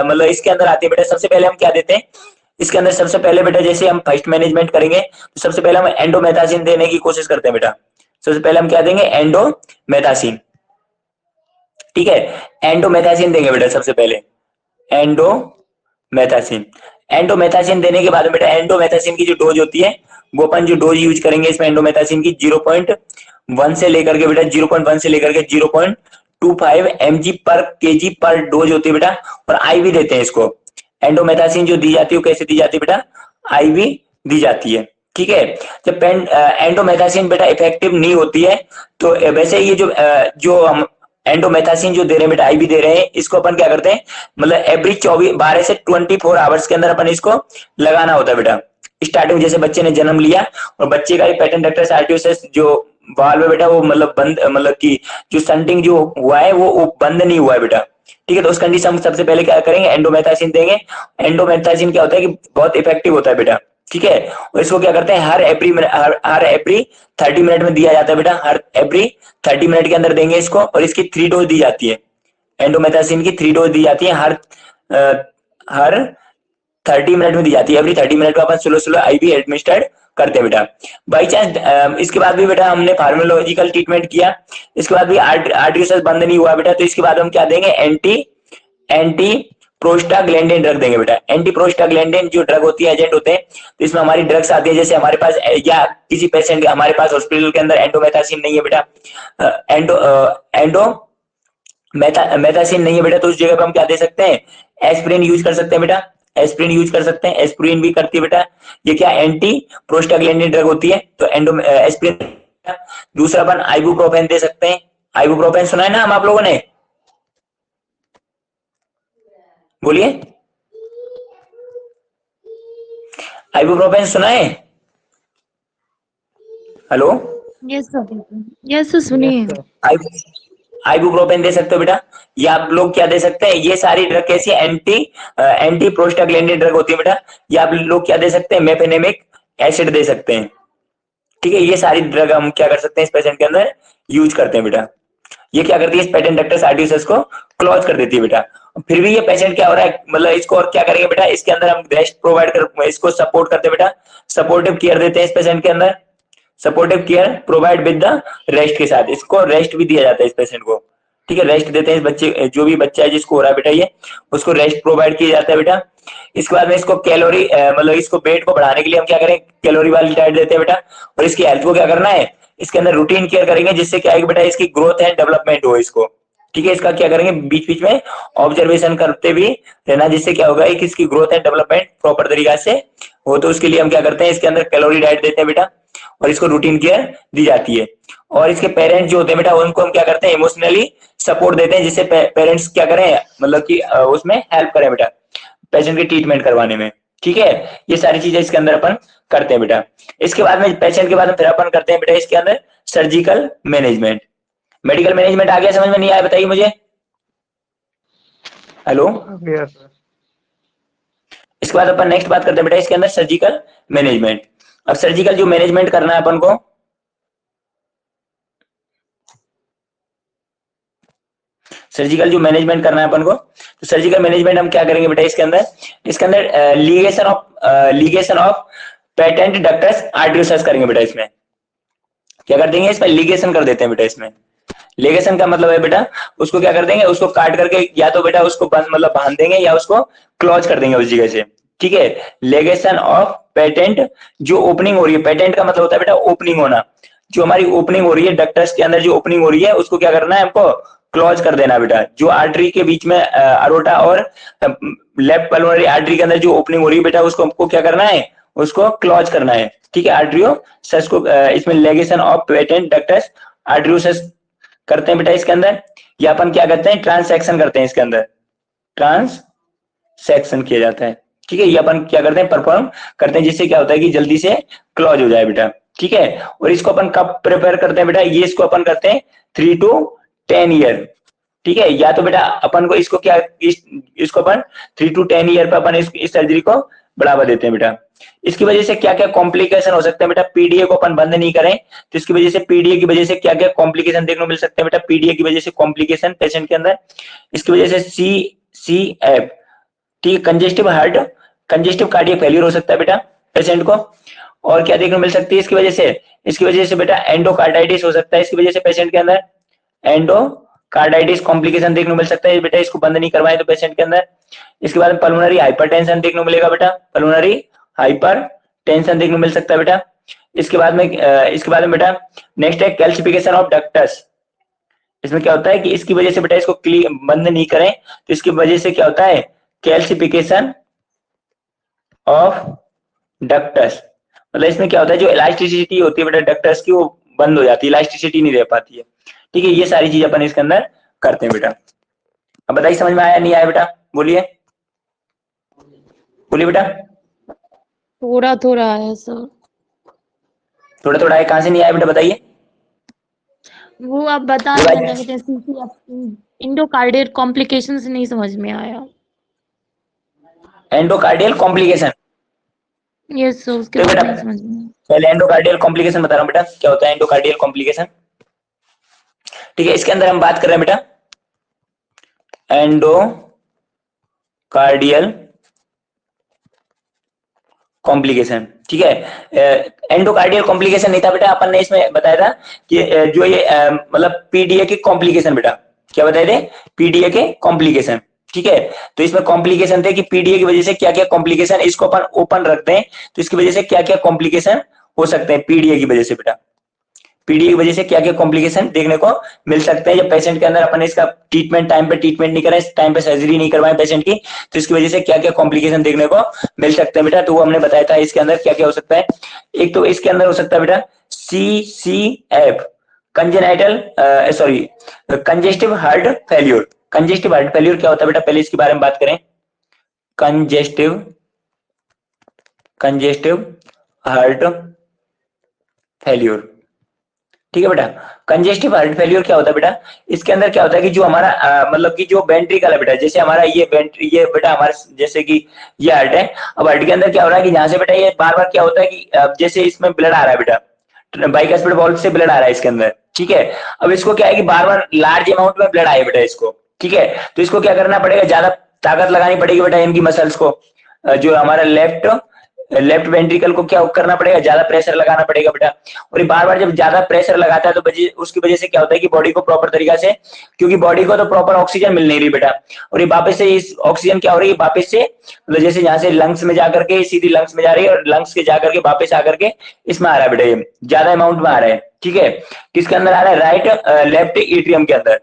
Speaker 1: मतलब इसके अंदर आते हैं बेटा, सबसे पहले हम क्या देते हैं इसके अंदर, सबसे पहले बेटा जैसे हम फर्स्ट मैनेजमेंट करेंगे तो सबसे पहले हम एंडोमेथासिन देने की कोशिश करते हैं बेटा। सबसे पहले हम क्या देंगे, एंडोमेथासिन, ठीक है। एंडोमेथासिन देंगे बेटा सबसे पहले, एंडोमेथासिन देने के बाद बेटा एंडोमेथासिन की जो डोज होती है वो अपन जो डोज यूज करेंगे इसमें एंडोमेथासिन की 0.1 से लेकर के बेटा 0.1 से लेकर के 0.25 mg पर केजी पर डोज होती है बेटा। और आईवी देते हैं इसको। एंडोमेथासिन जो दी जाती है वो कैसे दी जाती है बेटा, आईवी दी जाती है, ठीक है। जब एंडोमेथासिन बेटा इफेक्टिव नहीं होती है तो वैसे ये जो हम एंडोमेथासिन जो दे रहे हैं बेटा आईवी दे रहे हैं, इसको अपन क्या करते हैं मतलब एवरी 12 से 24 आवर्स के अंदर अपन इसको लगाना होता है बेटा। स्टार्टिंग जैसे बच्चे ने जन्म लिया और बच्चे का पेटेंट डक्टस आर्टियोसिस जो बाल में बेटा वो मतलब बंद मतलब कि जो स्टंटिंग जो हुआ है वो बंद नहीं हुआ है बेटा, ठीक है। तो उस कंडीशन हम सबसे पहले क्या करेंगे, एंडोमेथासिन देंगे। एंडोमेथासिन क्या होता है कि बहुत इफेक्टिव होता है बेटा, ठीक है। और इसको क्या करते हैं हर एवरी 30 मिनट में दिया जाता है बेटा, हर एवरी 30 मिनट के अंदर देंगे इसको। और इसकी 3 डोज दी जाती है, एंडोमेथासिन की 3 डोज दी जाती है, हर 30 मिनट में दी जाती है। एवरी 30 मिनट में अपन स्लो आईवी एडमिनिस्ट्रेट करते हैं बेटा। बाई चांस इसके बाद भी बेटा हमने फार्माकोलॉजिकल ट्रीटमेंट किया, इसके बाद भी आर्टियोसिस बंद नहीं हुआ बेटा, तो इसके बाद हम क्या देंगे, एंटी प्रोस्टाग्लैंडिन ड्रग देंगे बेटा। एंटी प्रोस्टाग्लैंडिन जो ड्रग होती है एजेंट होते हैं, तो इसमें हमारी ड्रग्स आती है जैसे हमारे पास या किसी पेशेंट हमारे पास हॉस्पिटल के अंदर एंडोमेथासिन नहीं है बेटा, मेथासिन नहीं है बेटा, तो उस जगह पे हम क्या दे सकते हैं, एस्पिरिन यूज कर सकते हैं बेटा। एस्पिरिन यूज कर सकते हैं, एस्पिरिन भी करती है बेटा, ये क्या एंटी प्रोस्टाग्लैंडिन ड्रग होती है, तो एस्पिरिन। दूसरा अपन आइबुप्रोफेन दे सकते हैं। आइबुप्रोफेन सुना है ना हम आप लोगों ने, बोलिए आइबुप्रोफेन सुना है, हेलो।
Speaker 4: यस सर सुनिए।
Speaker 1: आइबुप्रोफेन दे सकते हो बेटा। ये आप लोग क्या दे सकते हैं, ये सारी ड्रग कैसी है, एंटी प्रोस्टाग्लैंडिन ड्रग होती है बेटा। ये आप लोग क्या दे सकते हैं, मेफेनेमिक एसिड दे सकते हैं, ठीक है। ये सारी ड्रग हम क्या कर सकते हैं इस पेशेंट के अंदर यूज करते हैं बेटा। ये क्या करती है, इस पेटेंट डक्टस आर्टियोसिस को क्लोज कर देती है बेटा। फिर भी ये पेशेंट क्या हो रहा है, मतलब इसको और क्या करेंगे बेटा, इसके अंदर हम रेस्ट प्रोवाइड कर इसको सपोर्ट करते हैं बेटा, सपोर्टिव केयर देते हैं इस पेशेंट के अंदर। Supportive care provide with the rest के साथ, इसको रेस्ट भी दिया जाता है इस पेशेंट को, ठीक है। रेस्ट देते हैं इस बच्चे, जो भी बच्चा है जिसको हो रहा है बेटा ये, उसको रेस्ट प्रोवाइड किया जाता है बेटा। इसके बाद में इसको कैलोरी मतलब इसको वेट को बढ़ाने के लिए हम क्या करें, कैलोरी वाली डाइट देते हैं बेटा। और इसकी हेल्थ को क्या करना है, इसके अंदर रूटीन केयर करेंगे, जिससे क्या है बेटा इसकी ग्रोथ एंड डेवलपमेंट हो इसको, ठीक है। इसका क्या करेंगे, बीच बीच में ऑब्जर्वेशन करते भी रहना, जिससे क्या होगा कि इसकी ग्रोथ एंड डेवलपमेंट प्रॉपर तरीका से हो। तो उसके लिए हम क्या करते हैं, इसके अंदर कैलोरी डाइट देते हैं बेटा, और इसको रूटीन केयर दी जाती है। और इसके पेरेंट्स जो होते हैं बेटा, उनको हम क्या करते हैं, इमोशनली सपोर्ट देते हैं, जिससे पेरेंट्स क्या करें, मतलब कि उसमें हेल्प करें बेटा, पेशेंट की ट्रीटमेंट करवाने में, ठीक है। ये सारी चीजें इसके अंदर अपन करते हैं बेटा। इसके बाद में पेशेंट के बाद में फिर अपन करते हैं बेटा इसके अंदर सर्जिकल मैनेजमेंट। मेडिकल मैनेजमेंट आ गया, समझ में नहीं आया बताइए मुझे, हेलो। इसके बाद अपन नेक्स्ट बात करते हैं बेटा इसके अंदर सर्जिकल मैनेजमेंट। अब सर्जिकल जो मैनेजमेंट करना है अपन को, सर्जिकल जो मैनेजमेंट करना है अपन को, तो सर्जिकल मैनेजमेंट हम क्या करेंगे बेटा इसके अंदर लीगेशन ऑफ पेटेंट डक्टस आर्टियोसिस करेंगे बेटा। इसमें क्या कर देंगे, इसमें लीगेशन कर देते हैं बेटा इसमें, लेगेशन का मतलब है बेटा उसको क्या कर देंगे, उसको काट करके या तो बेटा उसको बंद मतलब बांध देंगे या उसको क्लोज कर देंगे उस जगह से, ठीक है। लेगेशन ऑफ पेटेंट, जो ओपनिंग हो रही है, पेटेंट का मतलब होता है बेटा ओपनिंग होना, जो हमारी ओपनिंग हो रही है डक्टस के अंदर जो ओपनिंग हो रही है उसको क्या करना है हमको, क्लोज कर देना बेटा। जो आर्टरी के बीच में अरोटा और लेफ्ट पल्मोनरी आर्टरी के अंदर जो ओपनिंग हो रही है बेटा उसको हमको क्या करना है, उसको क्लोज करना है, ठीक है। आर्टरियो सच को इसमें लेगेशन ऑफ पेटेंट डक्टस आर्टरियो सच करते हैं बेटा इसके अंदर, या अपन क्या करते हैं ट्रांसैक्शन करते हैं इसके अंदर, ट्रांसैक्शन किया जाता है, ठीक है। ये अपन क्या करते हैं परफॉर्म करते हैं, जिससे क्या होता है कि जल्दी से क्लोज हो जाए बेटा, ठीक है। और इसको अपन कब प्रिपेयर करते हैं बेटा, ये इसको अपन करते हैं 3 to 10 ईयर, ठीक है। या तो बेटा अपन को इसको क्या इसको अपन 3 to 10 ईयर पे अपन इस सर्जरी को बढ़ावा देते हैं बेटा। इसकी वजह से क्या क्या कॉम्प्लिकेशन हो सकते हैं बेटा, पीडीए को अपन बंद नहीं करें तो इसकी वजह से पीडीए की वजह से क्या क्या कॉम्प्लिकेशन देखने को मिल सकते हैं बेटा, पीडीए की वजह से कॉम्प्लिकेशन पेशेंट के अंदर, इसकी वजह से सीसीएफ, ठीक है, congestive heart congestive cardiac failure हो सकता है बेटा पेशेंट को। और क्या देखने को मिल सकती है इसकी वजह से बेटा एंडोकार्डाइटिस हो सकता है इसकी वजह से पेशेंट के अंदर, एंडोकार्डाइटिस कॉम्प्लिकेशन देखने को मिल सकता है बेटा, इसको बंद नहीं करवाए तो पेशेंट के अंदर। इसके बाद पल्मोनरी हाइपरटेंशन देखने को मिलेगा बेटा, पल्मोनरी हाइपरटेंशन देखने को मिल सकता है बेटा। इसके बाद में बेटा नेक्स्ट है कैल्सिफिकेशन ऑफ डक्टस। इसमें क्या होता है कि इसकी वजह से बेटा इसको बंद नहीं करें तो इसकी वजह से क्या होता है कैल्सिफिकेशन ऑफ डक्टस, मतलब इसमें क्या होता है जो इलास्टिसिटी होती है बेटा डक्टस की वो बंद हो जाती है, इलास्टिसिटी नहीं रह पाती है, ठीक है। ये सारी चीज अपन इसके अंदर करते हैं बेटा। अब बताइए समझ में आया नहीं आया बेटा, बोलिए बेटा।
Speaker 4: थोड़ा थोड़ा आया सर।
Speaker 1: थोड़ा थोड़ा है, कहाँ से नहीं आया बेटा बताइए।
Speaker 4: वो आप बता रहे हैं क्या कहते हैं सीसीएफ इंडोकार्डियल कॉम्प्लिकेशंस नहीं समझ में आया।
Speaker 1: एंडोकार्डियल कॉम्प्लिकेशन,
Speaker 4: यस सर उसके
Speaker 1: तो
Speaker 4: बाद
Speaker 1: बेटा
Speaker 4: नहीं समझ में आया।
Speaker 1: पहले एंडोकार्डियल कॉम्प्लिकेशन बता रहा हूँ बेटा क्या होता है एंडोकार्डियल कॉम्प्लिकेशन, ठीक है। इसके अंदर हम बात कर रहे हैं बेटा एंडोकार्डियल कॉम्प्लिकेशन, ठीक है। एंडोकार्डियल कॉम्प्लिकेशन नहीं था बेटा, अपन ने इसमें बताया था कि जो ये मतलब पीडीए के कॉम्प्लिकेशन बेटा, क्या बताए थे पीडीए के कॉम्प्लिकेशन, ठीक है। तो इसमें कॉम्प्लिकेशन थे कि पीडीए की वजह से क्या क्या कॉम्प्लिकेशन, इसको अपन ओपन रखते हैं तो इसकी वजह से क्या क्या कॉम्प्लिकेशन हो सकते हैं पीडीए की वजह से बेटा, पीडीए की वजह से क्या क्या कॉम्प्लिकेशन देखने को मिल सकते हैं जब पेशेंट के अंदर अपन इसका ट्रीटमेंट टाइम पे ट्रीटमेंट नहीं करें, टाइम पे सर्जरी नहीं करवाएं पेशेंट की, तो इसकी वजह से क्या क्या कॉम्प्लिकेशन देखने को मिल सकते हैं बेटा। तो वो हमने बताया था इसके अंदर क्या क्या हो सकता है। एक तो इसके अंदर हो सकता है बेटा CCF congenital sorry congestive heart failure. Congestive heart failure क्या होता है बेटा, पहले इसके बारे में बात करें। कंजेस्टिव हार्ट फेल्यूर, ठीक है बेटा। कंजेस्टिव हार्ट फेल्यूर क्या होता है बेटा, इसके अंदर क्या होता है कि जो हमारा मतलब कि जो वेंट्रिकल है बेटा, जैसे हमारा ये बेटा हमारे जैसे कि ये हार्ट है, अब हार्ट के अंदर क्या हो रहा है कि यहाँ से बेटा ये बार बार क्या होता है कि जैसे इसमें ब्लड आ रहा है बेटा, बाइकास्पिड वाल्व से ब्लड आ रहा है इसके अंदर, ठीक है। अब इसको क्या है कि बार बार लार्ज अमाउंट में ब्लड आए बेटा इसको, ठीक है। तो इसको क्या करना पड़ेगा, ज्यादा ताकत लगानी पड़ेगी बेटा इनकी मसल्स को, जो हमारा लेफ्ट वेंट्रिकल को क्या करना पड़ेगा, ज्यादा प्रेशर लगाना पड़ेगा बेटा। और ये बार बार जब ज्यादा प्रेशर लगाता है तो उसकी वजह से क्या होता है कि बॉडी को प्रॉपर तरीका से, क्योंकि बॉडी को तो प्रॉपर ऑक्सीजन मिल नहीं रही बेटा, और ये वापस से इस ऑक्सीजन क्या हो रही है वापस से, मतलब जैसे यहाँ से लंग्स में जाकर के सीधी लंग्स में जा रही है और लंग्स के जाकर के वापस आकर के इसमें आ रहा है बेटा, ये ज्यादा अमाउंट में आ रहा है, ठीक है। किसके अंदर आ रहा है, राइट लेफ्ट एट्रियम के अंदर।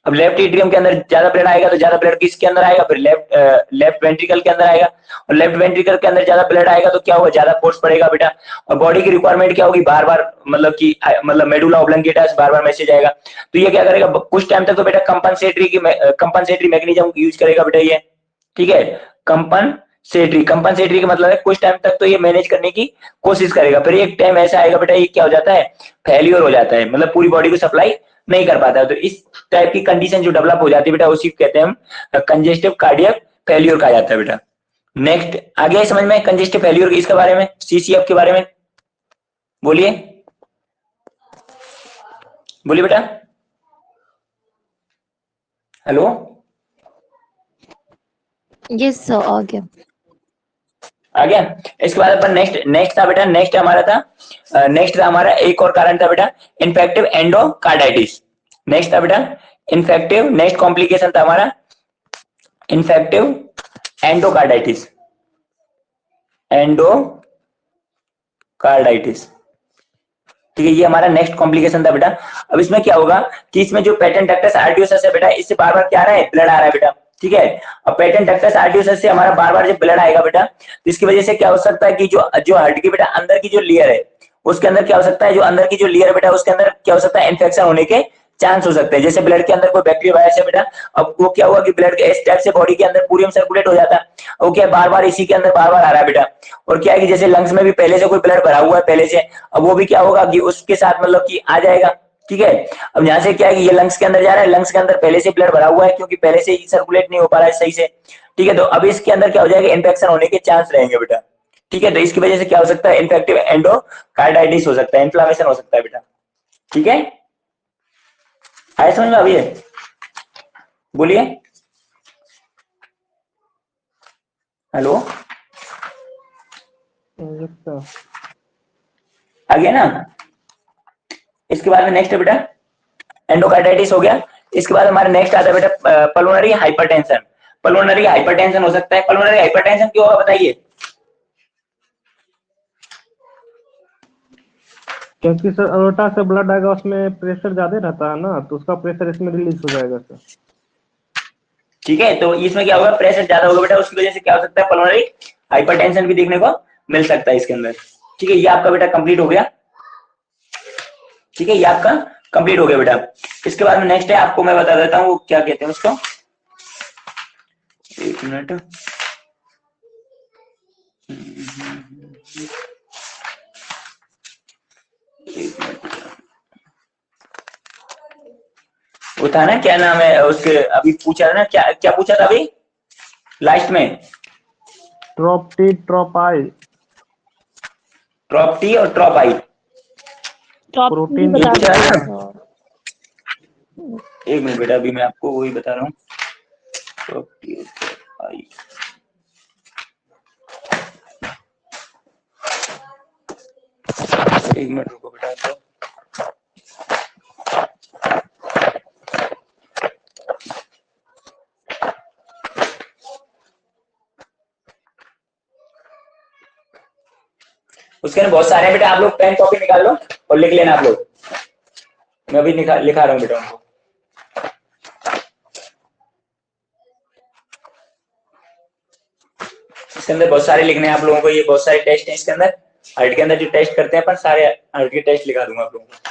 Speaker 1: अब लेफ्ट एट्रियम के अंदर ज्यादा ब्लड आएगा तो ज्यादा ब्लड किसके अंदर आएगा, फिर लेफ्ट वेंट्रिकल के अंदर आएगा, और लेफ्ट वेंट्रिकल के अंदर ज्यादा ब्लड आएगा तो क्या होगा, ज्यादा फोर्स पड़ेगा बेटा। और बॉडी की रिक्वायरमेंट क्या होगी, बार बार मतलब मेडुला ऑब्लंगेटा से बार बार मैसेज आएगा, तो ये क्या करेगा कुछ टाइम तक तो बेटा कंपनसेटरी मैकेनिज्म यूज करेगा बेटा ये, ठीक है। कंपनसेटरी का मतलब है कुछ टाइम तक तो ये मैनेज करने की कोशिश करेगा, फिर एक टाइम ऐसा आएगा बेटा ये क्या हो जाता है, फेल्यूर हो जाता है, मतलब पूरी बॉडी को सप्लाई नहीं कर पाता है। तो इस टाइप की कंडीशन जो डेवलप हो जाती है बेटा उसी कहते हैं हम कंजेस्टिव कार्डियक फेल्यूर कहा जाता है बेटा। नेक्स्ट आगे समझ में कंजेस्टिव फेल्यूर इसके बारे में, सीसीएफ के बारे में बोलिए बेटा। हेलो
Speaker 4: यस सर आ गया।
Speaker 1: आ गया। इसके बाद अपन नेक्स्ट था बेटा, नेक्स्ट था हमारा एक और कारण था बेटा इन्फेक्टिव एंडोकार्डाइटिस। नेक्स्ट था बेटा इन्फेक्टिव, नेक्स्ट कॉम्प्लिकेशन था हमारा इन्फेक्टिव एंडोकार्डाइटिस, एंडोकार्डाइटिस। ठीक है, ये हमारा नेक्स्ट कॉम्प्लिकेशन था बेटा। अब इसमें क्या होगा कि इसमें जो पेटेंट डक्टस आर्टियोसस है बेटा, इससे बार बार क्या आ रहा है, ब्लड आ रहा है बेटा। ठीक है, अब पेटेंट डक्टस आर्टियोसस से हमारा बार बार जब ब्लड आएगा बेटा, तो इसकी वजह से क्या हो सकता है कि जो हार्ट की बेटा अंदर की जो लेयर है उसके अंदर क्या हो सकता है, जो अंदर की जो लेयर बेटा उसके अंदर क्या हो सकता है, इन्फेक्शन होने के चांस हो सकते हैं। जैसे ब्लड के अंदर कोई बैक्टीरिया वायरस है बेटा, अब वो क्या हुआ कि ब्लड के इस टाइप से बॉडी के अंदर पूरी में सर्कुलेट हो जाता है, वो क्या बार बार इसी के अंदर बार बार आ रहा है बेटा। और क्या है कि जैसे लंग्स में भी पहले से कोई ब्लड भरा हुआ है पहले से, अब वो भी क्या होगा कि उसके साथ मतलब कि आ जाएगा। ठीक है, अब यहाँ से क्या है कि ये लंग्स के अंदर जा रहा है, लंग्स के अंदर पहले से ब्लड भरा हुआ है क्योंकि पहले से ही सर्कुलेट नहीं हो पा रहा है सही से। ठीक है, तो अब इसके अंदर क्या हो जाएगा, इन्फेक्शन होने के चांस रहेंगे बेटा। ठीक है, तो इसकी वजह से क्या हो सकता है, इन्फेक्टिव एंडोकार्डाइटिस हो सकता है, इन्फ्लामेशन हो सकता है बेटा। ठीक है, आया समझ में अभी है, बोलिए। हेलो, आ गया ना। इसके बाद में नेक्स्ट है बेटा एंडोकार्डाइटिस हो गया। इसके बाद हमारा नेक्स्ट आता है बेटा पल्मोनरी हाइपरटेंशन। पल्मोनरी हाइपरटेंशन हो सकता है। पल्मोनरी हाइपरटेंशन क्यों होगा बताइए।
Speaker 2: क्योंकि सर अलोटा से ब्लड आएगा, उसमें प्रेशर ज्यादा रहता है ना, तो उसका प्रेशर इसमें रिलीज हो जाएगा सर।
Speaker 1: ठीक है, तो इसमें क्या होगा, प्रेशर ज्यादा होगा बेटा, उसकी वजह से क्या हो सकता है, पल्मोनरी हाइपरटेंशन भी देखने को मिल सकता है इसके अंदर। ठीक है, ये आपका बेटा कंप्लीट हो गया। ठीक है, ये आपका कंप्लीट हो गया बेटा। इसके बाद में नेक्स्ट है, आपको मैं बता देता हूँ वो क्या कहते हैं उसको, एक मिनट। वो था ना, क्या नाम है उसके, अभी पूछा था ना, क्या क्या पूछा था अभी लास्ट में,
Speaker 2: ट्रोप्टी ट्रोपाई,
Speaker 1: ट्रॉप्टी और ट्रॉपाई,
Speaker 2: प्रोटीन
Speaker 4: बता
Speaker 1: पूछा है
Speaker 4: दीजिए।
Speaker 1: ना। एक मिनट बेटा, अभी मैं आपको वही बता रहा हूँ, ट्रॉप्टी और ट्रॉपाई। एक मिनट रुको बेटा, तो उसके अंदर बहुत सारे हैं बेटा, आप लोग पेन कॉपी निकाल लो और लिख लेना आप लोग। मैं अभी लिखा रहा हूँ बेटा उनको। इसके अंदर बहुत सारे लिखने हैं आप लोगों को, ये बहुत सारे टेस्ट हैं इसके अंदर। हार्ट के अंदर जो टेस्ट करते हैं अपन, सारे हार्ट के टेस्ट लिखा दूंगा आप लोगों को।